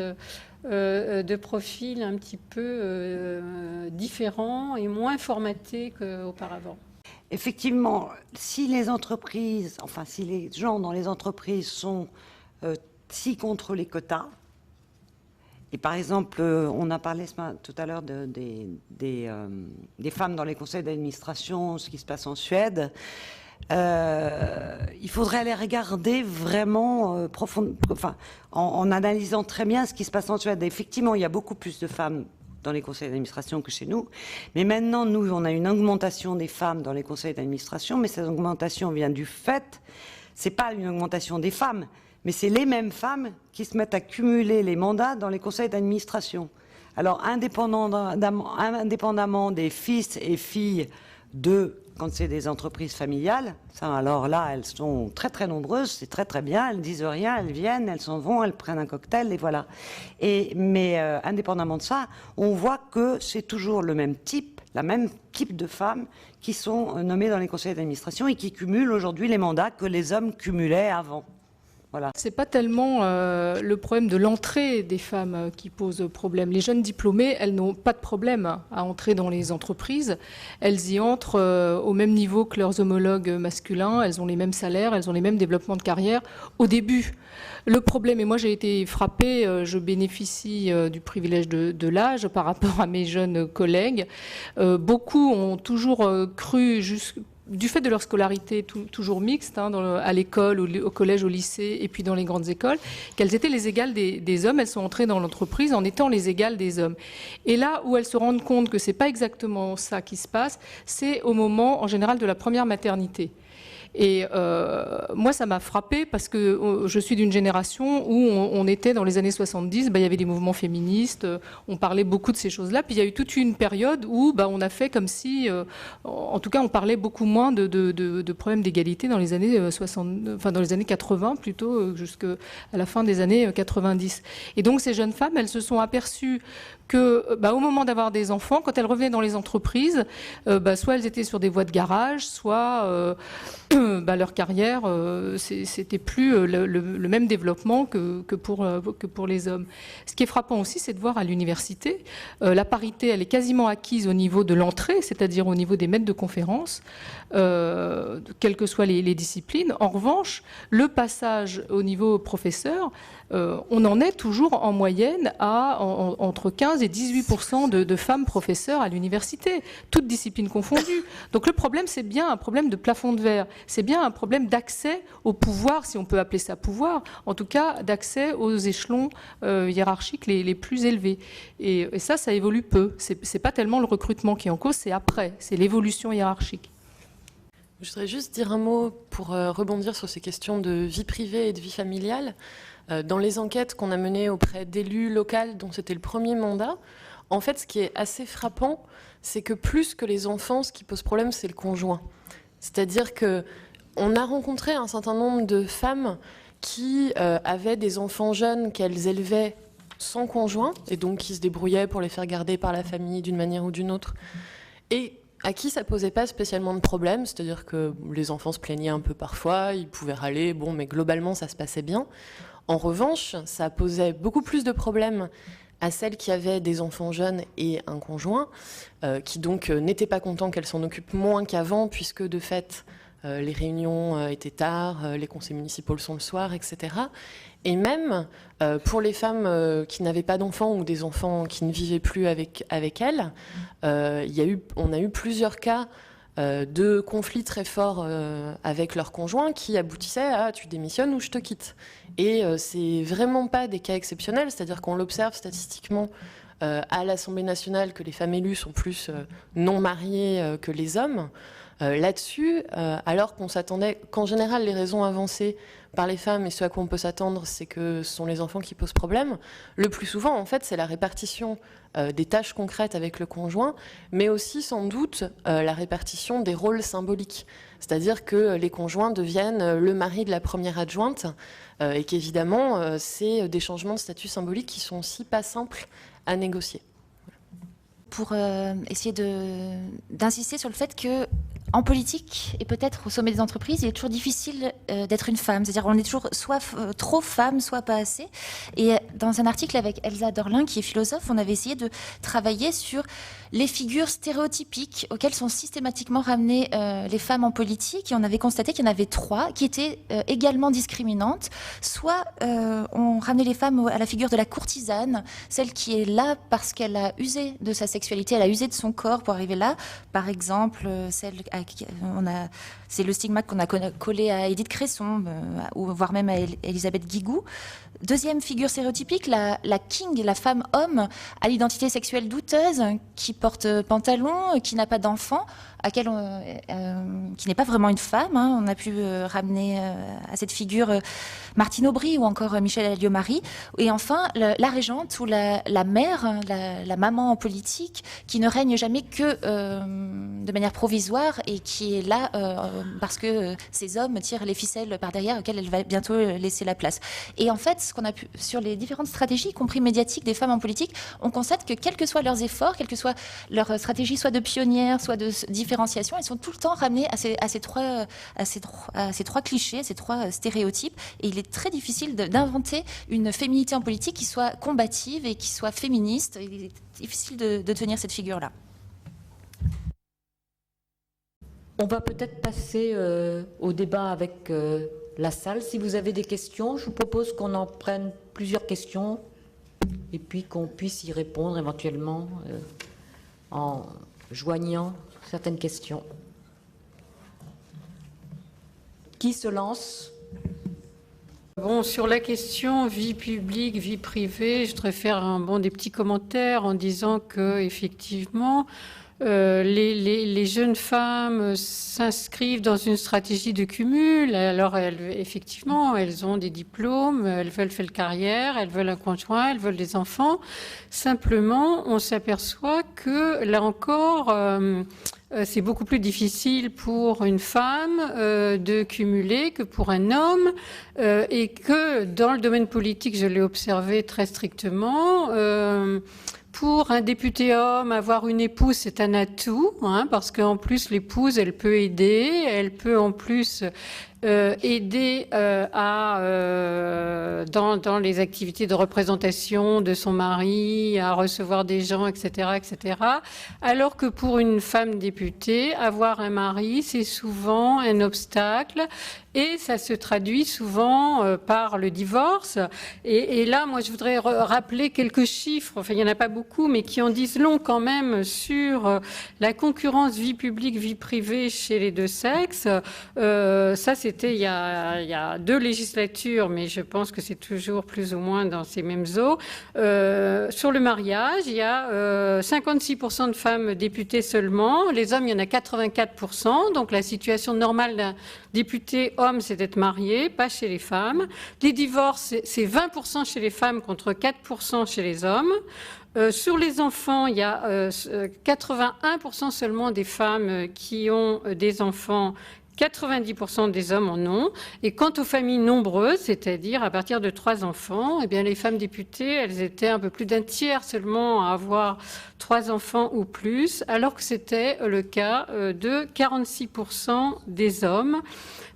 de profils un petit peu différents et moins formatés qu'auparavant. Effectivement, si les gens dans les entreprises sont si contre les quotas, et par exemple, on a parlé tout à l'heure des femmes dans les conseils d'administration, ce qui se passe en Suède, il faudrait aller regarder vraiment en analysant très bien ce qui se passe en Suède. Effectivement, il y a beaucoup plus de femmes dans les conseils d'administration que chez nous. Mais maintenant, nous, on a une augmentation des femmes dans les conseils d'administration, mais cette augmentation vient du fait, c'est pas une augmentation des femmes, mais c'est les mêmes femmes qui se mettent à cumuler les mandats dans les conseils d'administration. Alors, indépendamment des fils et filles quand c'est des entreprises familiales, alors là, elles sont très très nombreuses, c'est très très bien, elles disent rien, elles viennent, elles s'en vont, elles prennent un cocktail et voilà. Mais indépendamment de ça, on voit que c'est toujours la même type de femmes qui sont nommées dans les conseils d'administration et qui cumulent aujourd'hui les mandats que les hommes cumulaient avant. Voilà. C'est pas tellement le problème de l'entrée des femmes qui pose problème. Les jeunes diplômées, elles n'ont pas de problème à entrer dans les entreprises. Elles y entrent au même niveau que leurs homologues masculins. Elles ont les mêmes salaires, elles ont les mêmes développements de carrière au début. Le problème, et moi j'ai été frappée, je bénéficie du privilège de l'âge par rapport à mes jeunes collègues. Beaucoup ont toujours cru du fait de leur scolarité toujours mixte, à l'école, au collège, au lycée et puis dans les grandes écoles, qu'elles étaient les égales des hommes. Elles sont entrées dans l'entreprise en étant les égales des hommes. Et là où elles se rendent compte que c'est pas exactement ça qui se passe, c'est au moment, en général, de la première maternité. Et moi, ça m'a frappée parce que je suis d'une génération où on était dans les années 70, il y avait des mouvements féministes, on parlait beaucoup de ces choses-là. Puis il y a eu toute une période où on a fait comme si, en tout cas, on parlait beaucoup moins de problèmes d'égalité dans les années dans les années 80 plutôt, jusqu'à la fin des années 90. Et donc ces jeunes femmes, elles se sont aperçues que, au moment d'avoir des enfants, quand elles revenaient dans les entreprises, soit elles étaient sur des voies de garage, soit leur carrière, c'était plus le même développement que pour les hommes. Ce qui est frappant aussi, c'est de voir à l'université, la parité, elle est quasiment acquise au niveau de l'entrée, c'est-à-dire au niveau des maîtres de conférences, quelles que soient les disciplines. En revanche, le passage au niveau professeur, on en est toujours en moyenne à entre 15 et 18% de femmes professeurs à l'université, toutes disciplines confondues. Donc le problème, c'est bien un problème de plafond de verre, c'est bien un problème d'accès au pouvoir, si on peut appeler ça pouvoir, en tout cas d'accès aux échelons hiérarchiques les plus élevés. Et ça évolue peu. C'est pas tellement le recrutement qui est en cause, c'est après, c'est l'évolution hiérarchique. Je voudrais juste dire un mot pour rebondir sur ces questions de vie privée et de vie familiale. Dans les enquêtes qu'on a menées auprès d'élus locaux, dont c'était le premier mandat, en fait, ce qui est assez frappant, c'est que plus que les enfants, ce qui pose problème, c'est le conjoint. C'est-à-dire qu'on a rencontré un certain nombre de femmes qui avaient des enfants jeunes qu'elles élevaient sans conjoint, et donc qui se débrouillaient pour les faire garder par la famille d'une manière ou d'une autre, et à qui ça posait pas spécialement de problème, c'est-à-dire que les enfants se plaignaient un peu parfois, ils pouvaient râler, bon, mais globalement, ça se passait bien. En revanche, ça posait beaucoup plus de problèmes à celles qui avaient des enfants jeunes et un conjoint, qui donc n'étaient pas contents qu'elles s'en occupent moins qu'avant, puisque de fait, les réunions étaient tard, les conseils municipaux le sont le soir, etc. Et même pour les femmes qui n'avaient pas d'enfants ou des enfants qui ne vivaient plus avec elles, on a eu plusieurs cas de conflits très forts avec leur conjoint qui aboutissaient à « tu démissionnes ou je te quitte ». Et c'est vraiment pas des cas exceptionnels, c'est-à-dire qu'on l'observe statistiquement à l'Assemblée nationale que les femmes élues sont plus non mariées que les hommes. Là-dessus, alors qu'on s'attendait qu'en général les raisons avancées par les femmes et ce à quoi on peut s'attendre, c'est que ce sont les enfants qui posent problème. Le plus souvent, en fait, c'est la répartition des tâches concrètes avec le conjoint, mais aussi sans doute la répartition des rôles symboliques. C'est-à-dire que les conjoints deviennent le mari de la première adjointe et qu'évidemment, c'est des changements de statut symbolique qui sont aussi pas simples à négocier. Pour essayer d'insister sur le fait que en politique, et peut-être au sommet des entreprises, il est toujours difficile d'être une femme. C'est-à-dire on est toujours soit trop femme, soit pas assez. Et dans un article avec Elsa Dorlin, qui est philosophe, on avait essayé de travailler sur les figures stéréotypiques auxquelles sont systématiquement ramenées les femmes en politique. Et on avait constaté qu'il y en avait 3 qui étaient également discriminantes. Soit on ramenait les femmes à la figure de la courtisane, celle qui est là parce qu'elle a usé de sa sexualité, elle a usé de son corps pour arriver là. Par exemple, c'est le stigmate qu'on a collé à Édith Cresson, ou voire même à Elisabeth Guigou. Deuxième figure stéréotypique, la king, la femme homme à l'identité sexuelle douteuse, qui porte pantalon, qui n'a pas d'enfant, qui n'est pas vraiment une femme. On a pu ramener à cette figure Martine Aubry ou encore Michèle Alliot-Marie. Et enfin, la régente ou la mère, la maman en politique, qui ne règne jamais que de manière provisoire et qui est là parce que ces hommes tirent les ficelles par derrière auxquelles elle va bientôt laisser la place. Et en fait, ce qu'on a pu, sur les différentes stratégies, y compris médiatiques des femmes en politique, on constate que quels que soient leurs efforts, quelle que soit leur stratégie, soit de pionnière, soit de différenciation, elles sont tout le temps ramenées à ces trois clichés, ces 3 stéréotypes. Et il est très difficile d'inventer une féminité en politique qui soit combative et qui soit féministe. Il est difficile de tenir cette figure-là. On va peut-être passer au débat avec la salle. Si vous avez des questions, je vous propose qu'on en prenne plusieurs questions et puis qu'on puisse y répondre éventuellement en joignant certaines questions. Qui se lance ? Bon, sur la question vie publique, vie privée, je voudrais faire des petits commentaires en disant que effectivement, les jeunes femmes s'inscrivent dans une stratégie de cumul. Alors, effectivement, elles ont des diplômes, elles veulent faire carrière, elles veulent un conjoint, elles veulent des enfants. Simplement, on s'aperçoit que, là encore, c'est beaucoup plus difficile pour une femme de cumuler que pour un homme et que dans le domaine politique, je l'ai observé très strictement, pour un député homme, avoir une épouse, c'est un atout, hein, parce qu'en plus, l'épouse, elle peut aider, elle peut en plus aider dans les activités de représentation de son mari, à recevoir des gens, etc., etc. Alors que pour une femme députée, avoir un mari, c'est souvent un obstacle. Et ça se traduit souvent par le divorce. Et là, moi, je voudrais rappeler quelques chiffres, enfin, il n'y en a pas beaucoup, mais qui en disent long quand même sur la concurrence vie publique, vie privée chez les deux sexes. Ça, c'était il y a 2 législatures, mais je pense que c'est toujours plus ou moins dans ces mêmes eaux. Sur le mariage, il y a 56% de femmes députées seulement. Les hommes, il y en a 84%. Donc, la situation normale d'un député homme, c'est d'être marié, pas chez les femmes. Les divorces, c'est 20% chez les femmes contre 4% chez les hommes. Sur les enfants, il y a 81% seulement des femmes qui ont des enfants. 90% des hommes en ont. Et quant aux familles nombreuses, c'est-à-dire à partir de 3 enfants, eh bien, les femmes députées, elles étaient un peu plus d'un tiers seulement à avoir 3 enfants ou plus, alors que c'était le cas de 46% des hommes.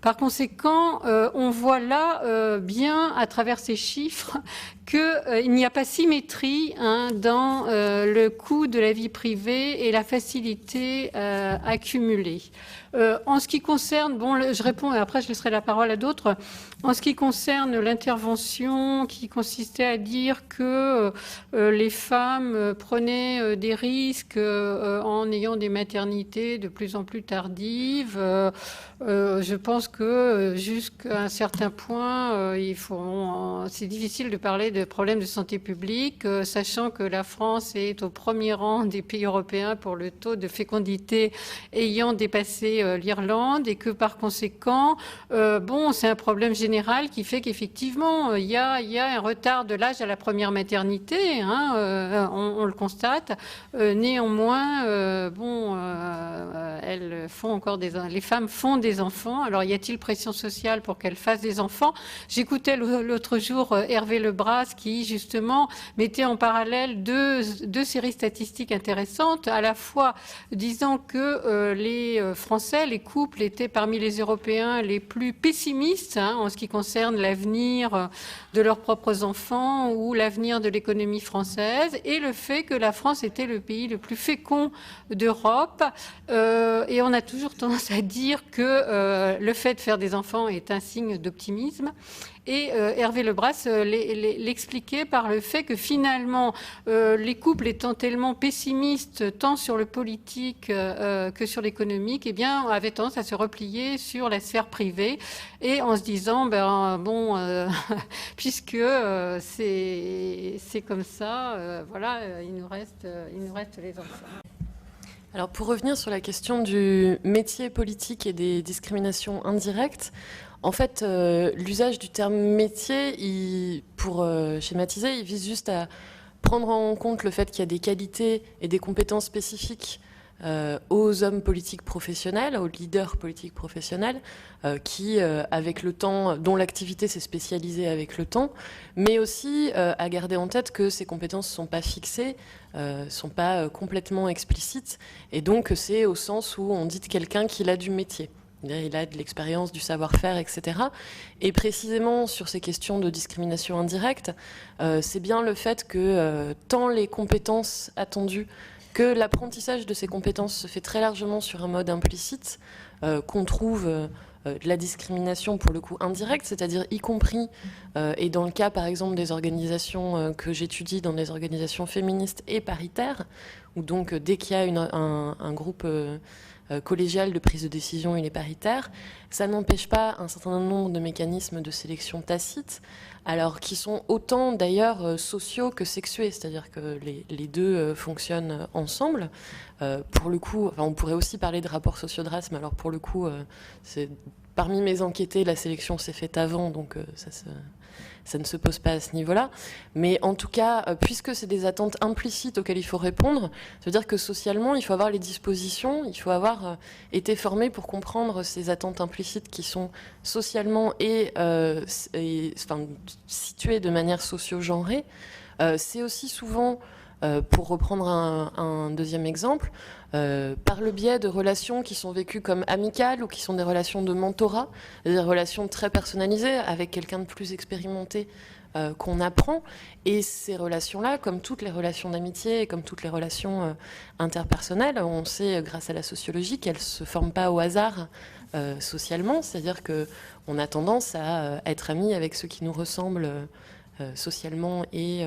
Par conséquent, on voit là bien à travers ces chiffres qu'il n'y a pas symétrie dans le coût de la vie privée et la facilité accumulée. En ce qui concerne, bon, je réponds et après je laisserai la parole à d'autres. En ce qui concerne l'intervention qui consistait à dire que les femmes prenaient des risques en ayant des maternités de plus en plus tardives, je pense que jusqu'à un certain point, c'est difficile de parler de problèmes de santé publique, sachant que la France est au premier rang des pays européens pour le taux de fécondité ayant dépassé l'Irlande et que par conséquent, c'est un problème général qui fait qu'effectivement, il y a un retard de l'âge à la première maternité, hein, on le constate. Néanmoins, elles font encore les femmes font des enfants. Alors, y a-t-il pression sociale pour qu'elles fassent des enfants? J'écoutais l'autre jour Hervé Lebras qui, justement, mettait en parallèle deux séries statistiques intéressantes, à la fois disant que les Français, les couples, étaient parmi les Européens les plus pessimistes en ce qui concerne l'avenir de leurs propres enfants ou l'avenir de l'économie française, et le fait que la France était le pays le plus fécond d'Europe. Et on a toujours tendance à dire que le fait de faire des enfants est un signe d'optimisme. Et Hervé Lebras l'expliquait par le fait que finalement, les couples étant tellement pessimistes, tant sur le politique que sur l'économique, eh bien, avaient tendance à se replier sur la sphère privée et en se disant, puisque c'est comme ça, il nous reste les enfants. Alors, pour revenir sur la question du métier politique et des discriminations indirectes, en fait, l'usage du terme métier, pour schématiser, il vise juste à prendre en compte le fait qu'il y a des qualités et des compétences spécifiques aux hommes politiques professionnels, aux leaders politiques professionnels, qui, avec le temps, dont l'activité s'est spécialisée avec le temps, mais aussi à garder en tête que ces compétences ne sont pas fixées, ne sont pas complètement explicites, et donc c'est au sens où on dit de quelqu'un qu'il a du métier. Il a de l'expérience, du savoir-faire, etc. Et précisément sur ces questions de discrimination indirecte, c'est bien le fait que tant les compétences attendues que l'apprentissage de ces compétences se fait très largement sur un mode implicite, qu'on trouve de la discrimination pour le coup indirecte, c'est-à-dire y compris, et dans le cas par exemple des organisations que j'étudie, dans des organisations féministes et paritaires, où donc dès qu'il y a un groupe collégial de prise de décision, il est paritaire, ça n'empêche pas un certain nombre de mécanismes de sélection tacite, alors qui sont autant d'ailleurs sociaux que sexués, c'est-à-dire que les deux fonctionnent ensemble. Pour le coup, on pourrait aussi parler de rapport socio-drasse, mais alors pour le coup, parmi mes enquêtés, la sélection s'est faite avant, donc ça ne se pose pas à ce niveau-là. Mais en tout cas, puisque c'est des attentes implicites auxquelles il faut répondre, ça veut dire que socialement, il faut avoir les dispositions, il faut avoir été formé pour comprendre ces attentes implicites qui sont socialement situées de manière socio-genrée. C'est aussi souvent Pour reprendre un deuxième exemple, par le biais de relations qui sont vécues comme amicales ou qui sont des relations de mentorat, des relations très personnalisées avec quelqu'un de plus expérimenté qu'on apprend. Et ces relations-là, comme toutes les relations d'amitié et comme toutes les relations interpersonnelles, on sait grâce à la sociologie qu'elles ne se forment pas au hasard socialement, c'est-à-dire qu'on a tendance à être amis avec ceux qui nous ressemblent socialement et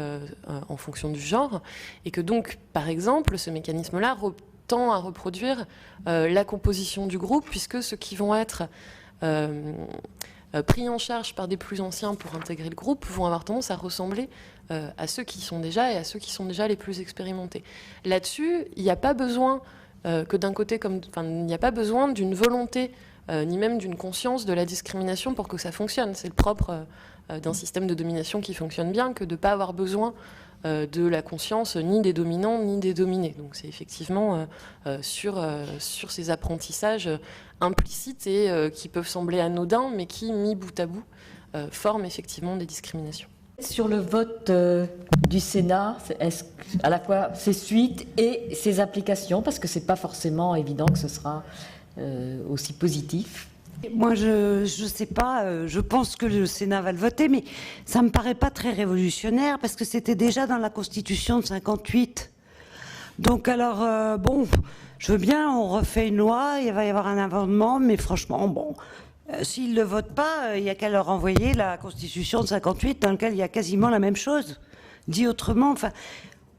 en fonction du genre, et que donc, par exemple, ce mécanisme-là tend à reproduire la composition du groupe, puisque ceux qui vont être pris en charge par des plus anciens pour intégrer le groupe vont avoir tendance à ressembler à ceux qui sont déjà et à ceux qui sont déjà les plus expérimentés. Là-dessus, il n'y a pas besoin que d'un côté, il n'y a pas besoin d'une volonté ni même d'une conscience de la discrimination pour que ça fonctionne. C'est le propre d'un système de domination qui fonctionne bien que de ne pas avoir besoin de la conscience ni des dominants ni des dominés. Donc c'est effectivement sur ces apprentissages implicites et qui peuvent sembler anodins, mais qui, mis bout à bout, forment effectivement des discriminations. Sur le vote du Sénat, à la fois ses suites et ses applications, parce que ce n'est pas forcément évident que ce sera aussi positif. Moi, je sais pas, je pense que le Sénat va le voter, mais ça me paraît pas très révolutionnaire, parce que c'était déjà dans la Constitution de 58. Donc alors, bon, je veux bien, on refait une loi, il va y avoir un amendement, mais franchement, bon, s'ils ne le votent pas, il n'y a qu'à leur envoyer la Constitution de 58, dans laquelle il y a quasiment la même chose. Dit autrement, enfin...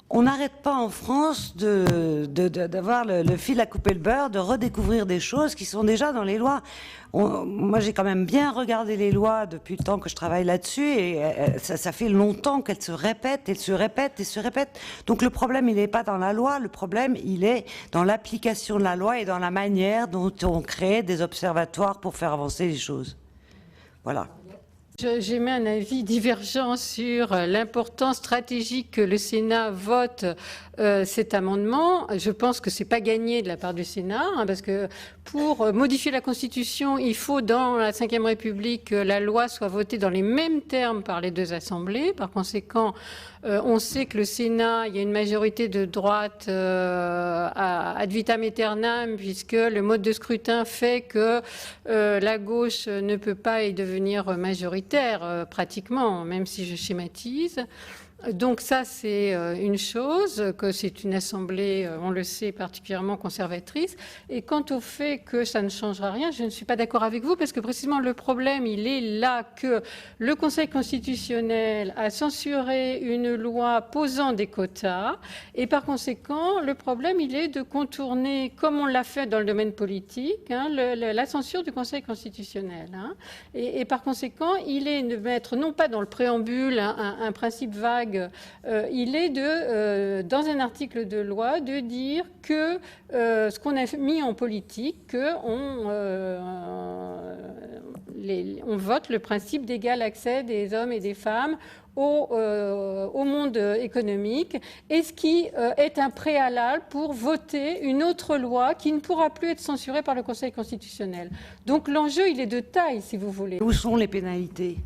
On n'arrête pas en France d'avoir le fil à couper le beurre, de redécouvrir des choses qui sont déjà dans les lois. Moi, j'ai quand même bien regardé les lois depuis le temps que je travaille là-dessus, et ça fait longtemps qu'elles se répètent, elles se répètent et se répètent. Donc le problème, il n'est pas dans la loi, le problème, il est dans l'application de la loi et dans la manière dont on crée des observatoires pour faire avancer les choses. Voilà. J'émets un avis divergent sur l'importance stratégique que le Sénat vote cet amendement. Je pense que ce n'est pas gagné de la part du Sénat, parce que pour modifier la Constitution, il faut dans la Ve République que la loi soit votée dans les mêmes termes par les deux assemblées. Par conséquent, on sait que le Sénat, il y a une majorité de droite ad vitam aeternam, puisque le mode de scrutin fait que la gauche ne peut pas y devenir majoritaire, pratiquement, même si je schématise. Donc ça, c'est une chose, que c'est une assemblée, on le sait, particulièrement conservatrice. Et quant au fait que ça ne changera rien, je ne suis pas d'accord avec vous, parce que précisément le problème, il est là que le Conseil constitutionnel a censuré une loi posant des quotas, et par conséquent, le problème, il est de contourner, comme on l'a fait dans le domaine politique, la censure du Conseil constitutionnel. Et par conséquent, il est de mettre, non pas dans le préambule, un principe vague, il est dans un article de loi de dire que ce qu'on a mis en politique, qu'on vote le principe d'égal accès des hommes et des femmes au monde économique, et ce qui est un préalable pour voter une autre loi qui ne pourra plus être censurée par le Conseil constitutionnel. Donc l'enjeu, il est de taille, si vous voulez. Où sont les pénalités ?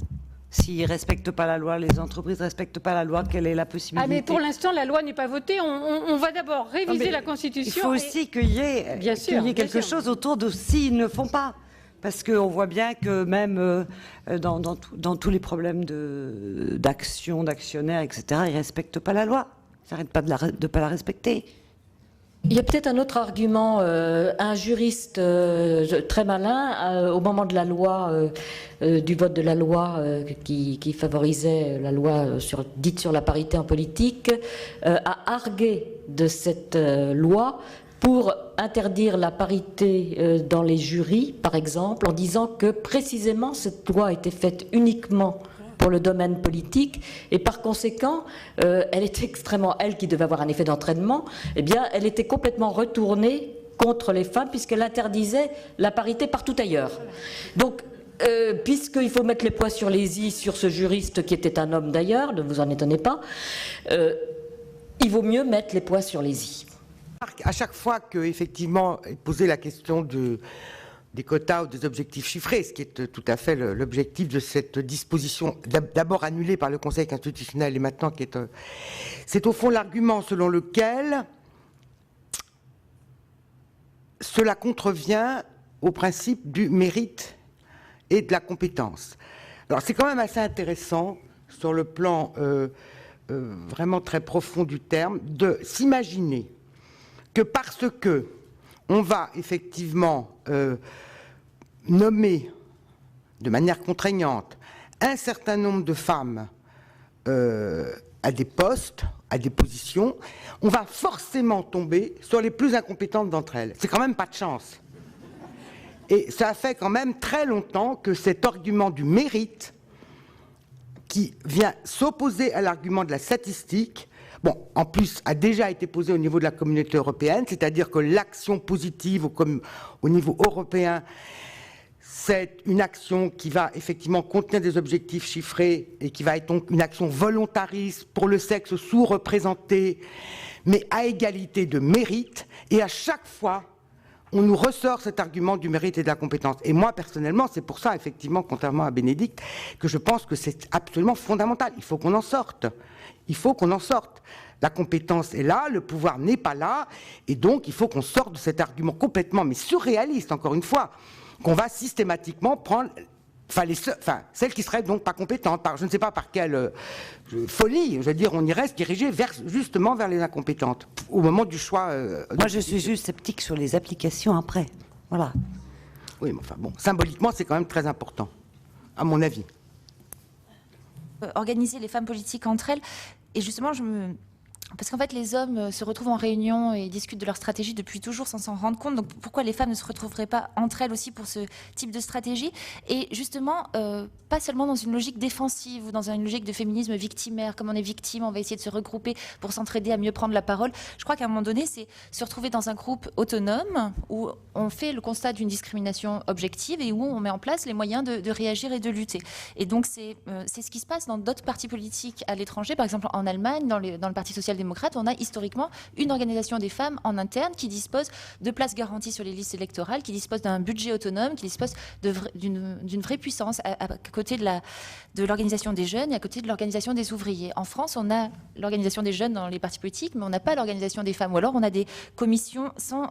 S'ils ne respectent pas la loi, les entreprises ne respectent pas la loi, quelle est la possibilité ? Ah, mais pour l'instant, la loi n'est pas votée. On va d'abord réviser la Constitution. Il faut aussi qu'il y ait, quelque chose autour de s'ils ne font pas. Parce qu'on voit bien que même dans tous les problèmes d'action, d'actionnaires, etc., ils ne respectent pas la loi. Ils n'arrêtent pas de ne pas la respecter. Il y a peut-être un autre argument, un juriste très malin, au moment de la loi, du vote de la loi qui favorisait la loi dite sur la parité en politique, a argué de cette loi pour interdire la parité dans les jurys, par exemple, en disant que précisément cette loi a été faite uniquement pour le domaine politique, et par conséquent, elle était extrêmement, elle qui devait avoir un effet d'entraînement, eh bien, elle était complètement retournée contre les femmes, puisqu'elle interdisait la parité partout ailleurs. Donc, puisqu'il faut mettre les points sur les i sur ce juriste qui était un homme d'ailleurs, ne vous en étonnez pas, il vaut mieux mettre les points sur les i. À chaque fois que, effectivement, est posée la question des quotas ou des objectifs chiffrés, ce qui est tout à fait l'objectif de cette disposition, d'abord annulée par le Conseil constitutionnel et maintenant qui est... C'est au fond l'argument selon lequel cela contrevient au principe du mérite et de la compétence. Alors c'est quand même assez intéressant, sur le plan vraiment très profond du terme, de s'imaginer que parce que on va effectivement nommer de manière contraignante un certain nombre de femmes à des postes, à des positions, on va forcément tomber sur les plus incompétentes d'entre elles. C'est quand même pas de chance. Et ça fait quand même très longtemps que cet argument du mérite, qui vient s'opposer à l'argument de la statistique, bon, en plus, a déjà été posé au niveau de la communauté européenne, c'est-à-dire que l'action positive au niveau européen, c'est une action qui va effectivement contenir des objectifs chiffrés et qui va être donc une action volontariste pour le sexe sous-représenté, mais à égalité de mérite. Et à chaque fois, on nous ressort cet argument du mérite et de la compétence. Et moi, personnellement, c'est pour ça, effectivement, contrairement à Bénédicte, que je pense que c'est absolument fondamental. Il faut qu'on en sorte. Il faut qu'on en sorte. La compétence est là, le pouvoir n'est pas là, et donc il faut qu'on sorte de cet argument complètement, mais surréaliste, encore une fois, qu'on va systématiquement prendre... celles qui seraient donc pas compétentes, je ne sais pas par quelle folie, je veux dire, on irait se diriger justement vers les incompétentes, au moment du choix... Moi, je suis juste sceptique sur les applications après. Voilà. Oui, mais enfin bon, symboliquement, c'est quand même très important, à mon avis. Organiser les femmes politiques entre elles, et justement, parce qu'en fait, les hommes se retrouvent en réunion et discutent de leur stratégie depuis toujours sans s'en rendre compte. Donc, pourquoi les femmes ne se retrouveraient pas entre elles aussi pour ce type de stratégie? Et justement, pas seulement dans une logique défensive ou dans une logique de féminisme victimaire. Comme on est victime, on va essayer de se regrouper pour s'entraider à mieux prendre la parole. Je crois qu'à un moment donné, c'est se retrouver dans un groupe autonome où on fait le constat d'une discrimination objective et où on met en place les moyens de réagir et de lutter. Et donc, c'est ce qui se passe dans d'autres partis politiques à l'étranger. Par exemple, en Allemagne, dans le Parti social-démocrate, on a historiquement une organisation des femmes en interne qui dispose de places garanties sur les listes électorales, qui dispose d'un budget autonome, qui dispose d'une vraie puissance à côté de l'organisation des jeunes et à côté de l'organisation des ouvriers. En France, on a l'organisation des jeunes dans les partis politiques, mais on n'a pas l'organisation des femmes. Ou alors on a des commissions sans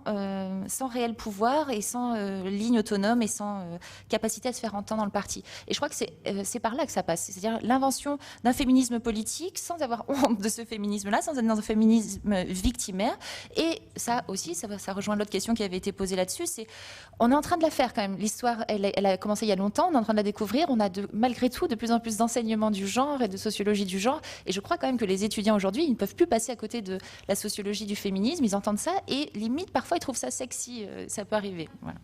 réel pouvoir et sans ligne autonome et sans capacité à se faire entendre dans le parti. Et je crois que c'est par là que ça passe. C'est-à-dire l'invention d'un féminisme politique sans avoir honte de ce féminisme-là, sans être dans un féminisme victimaire. Et ça aussi, ça rejoint l'autre question qui avait été posée là-dessus, c'est on est en train de la faire quand même. L'histoire, elle a commencé il y a longtemps, on est en train de la découvrir. On a malgré tout de plus en plus d'enseignements du genre et de sociologie du genre. Et je crois quand même que les étudiants aujourd'hui, ils ne peuvent plus passer à côté de la sociologie du féminisme. Ils entendent ça et limite, parfois, ils trouvent ça sexy. Ça peut arriver. Voilà.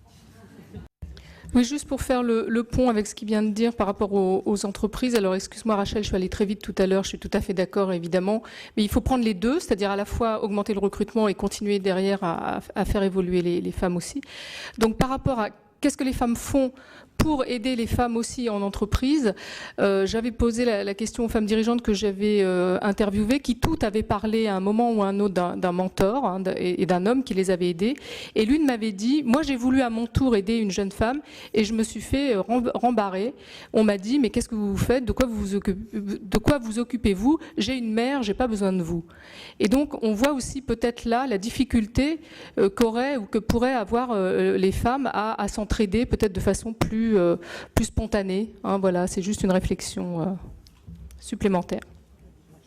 Oui, juste pour faire le pont avec ce qu'il vient de dire par rapport aux entreprises. Alors, excuse-moi Rachel, je suis allée très vite tout à l'heure, je suis tout à fait d'accord, évidemment. Mais il faut prendre les deux, c'est-à-dire à la fois augmenter le recrutement et continuer derrière à faire évoluer les femmes aussi. Donc, par rapport à qu'est-ce que les femmes font pour aider les femmes aussi en entreprise, j'avais posé la question aux femmes dirigeantes que j'avais interviewées, qui toutes avaient parlé à un moment ou à un autre d'un mentor et d'un homme qui les avait aidées. Et l'une m'avait dit, moi j'ai voulu à mon tour aider une jeune femme et je me suis fait rembarrer. On m'a dit, mais qu'est-ce que vous faites? De quoi vous occupez-vous? J'ai une mère, j'ai pas besoin de vous. Et donc on voit aussi peut-être là la difficulté qu'auraient ou que pourraient avoir les femmes à s'entraider peut-être de façon plus spontanée. Voilà, c'est juste une réflexion supplémentaire.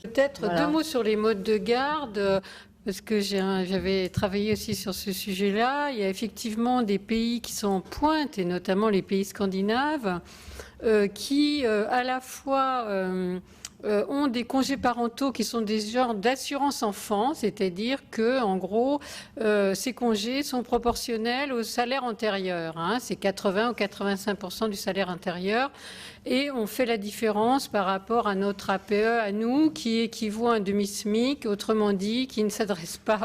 Peut-être deux mots sur les modes de garde, parce que j'avais travaillé aussi sur ce sujet-là. Il y a effectivement des pays qui sont en pointe, et notamment les pays scandinaves, qui à la fois ont des congés parentaux qui sont des genres d'assurance enfant, c'est-à-dire que, en gros, ces congés sont proportionnels au salaire antérieur. C'est 80 ou 85% du salaire antérieur. Et on fait la différence par rapport à notre APE à nous, qui équivaut à un demi-SMIC, autrement dit, qui ne s'adresse pas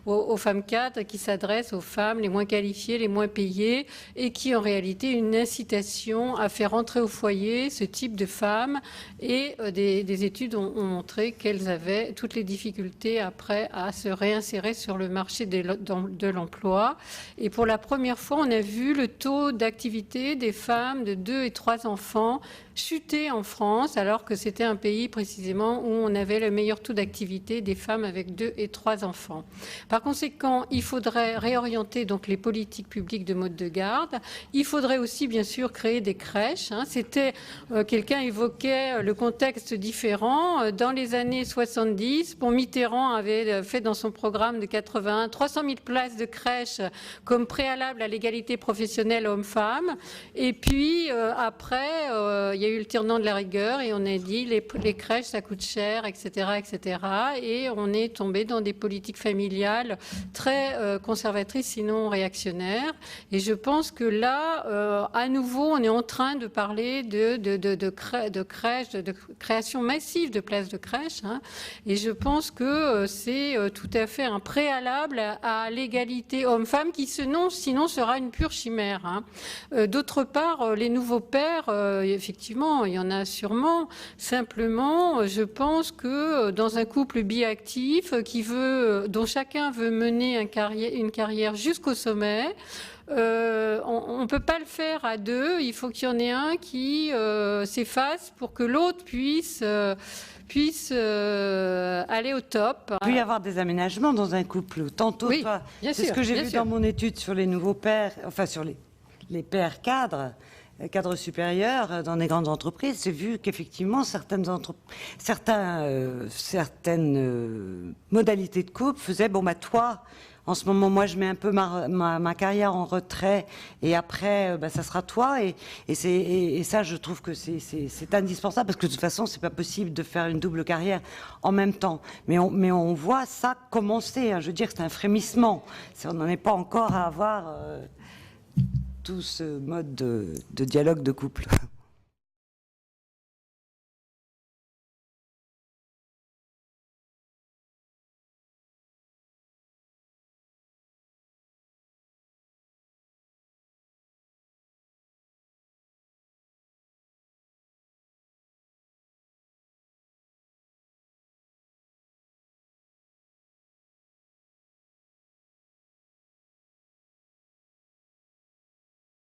aux femmes cadres, qui s'adresse aux femmes les moins qualifiées, les moins payées, et qui en réalité est une incitation à faire entrer au foyer ce type de femmes et des études ont montré qu'elles avaient toutes les difficultés après à se réinsérer sur le marché de l'emploi. Et pour la première fois, on a vu le taux d'activité des femmes de 2 et 3 enfants chuter en France, alors que c'était un pays précisément où on avait le meilleur taux d'activité des femmes avec 2 et 3 enfants. Par conséquent, il faudrait réorienter donc les politiques publiques de mode de garde. Il faudrait aussi, bien sûr, créer des crèches. C'était, quelqu'un évoquait le contexte différent. Dans les années 70, Mitterrand avait fait dans son programme de 81 300 000 places de crèches comme préalable à l'égalité professionnelle homme-femme. Et puis, après, il y a eu le tournant de la rigueur et on a dit les crèches, ça coûte cher, etc., etc. Et on est tombé dans des politiques familiales très conservatrices, sinon réactionnaires. Et je pense que là, à nouveau, on est en train de parler de crèches, de création massive de places de crèches. Et je pense que c'est tout à fait un préalable à l'égalité homme-femme qui, sinon, sera une pure chimère. D'autre part, les nouveaux pères, effectivement, il y en a sûrement. Simplement, je pense que dans un couple biactif dont chacun veut mener une carrière jusqu'au sommet, on ne peut pas le faire à deux. Il faut qu'il y en ait un qui s'efface pour que l'autre puisse aller au top. Il peut y avoir des aménagements dans un couple. Tantôt, oui, c'est ce que j'ai vu dans mon étude sur les nouveaux pères, enfin sur les pères cadres supérieurs dans des grandes entreprises. J'ai vu qu'effectivement certaines modalités de couple faisaient toi. En ce moment, moi, je mets un peu ma carrière en retrait et après, ça sera toi. Et ça, je trouve que c'est indispensable parce que de toute façon, c'est pas possible de faire une double carrière en même temps. Mais on voit ça commencer. Je veux dire, c'est un frémissement. On n'en est pas encore à avoir tout ce mode de dialogue de couple.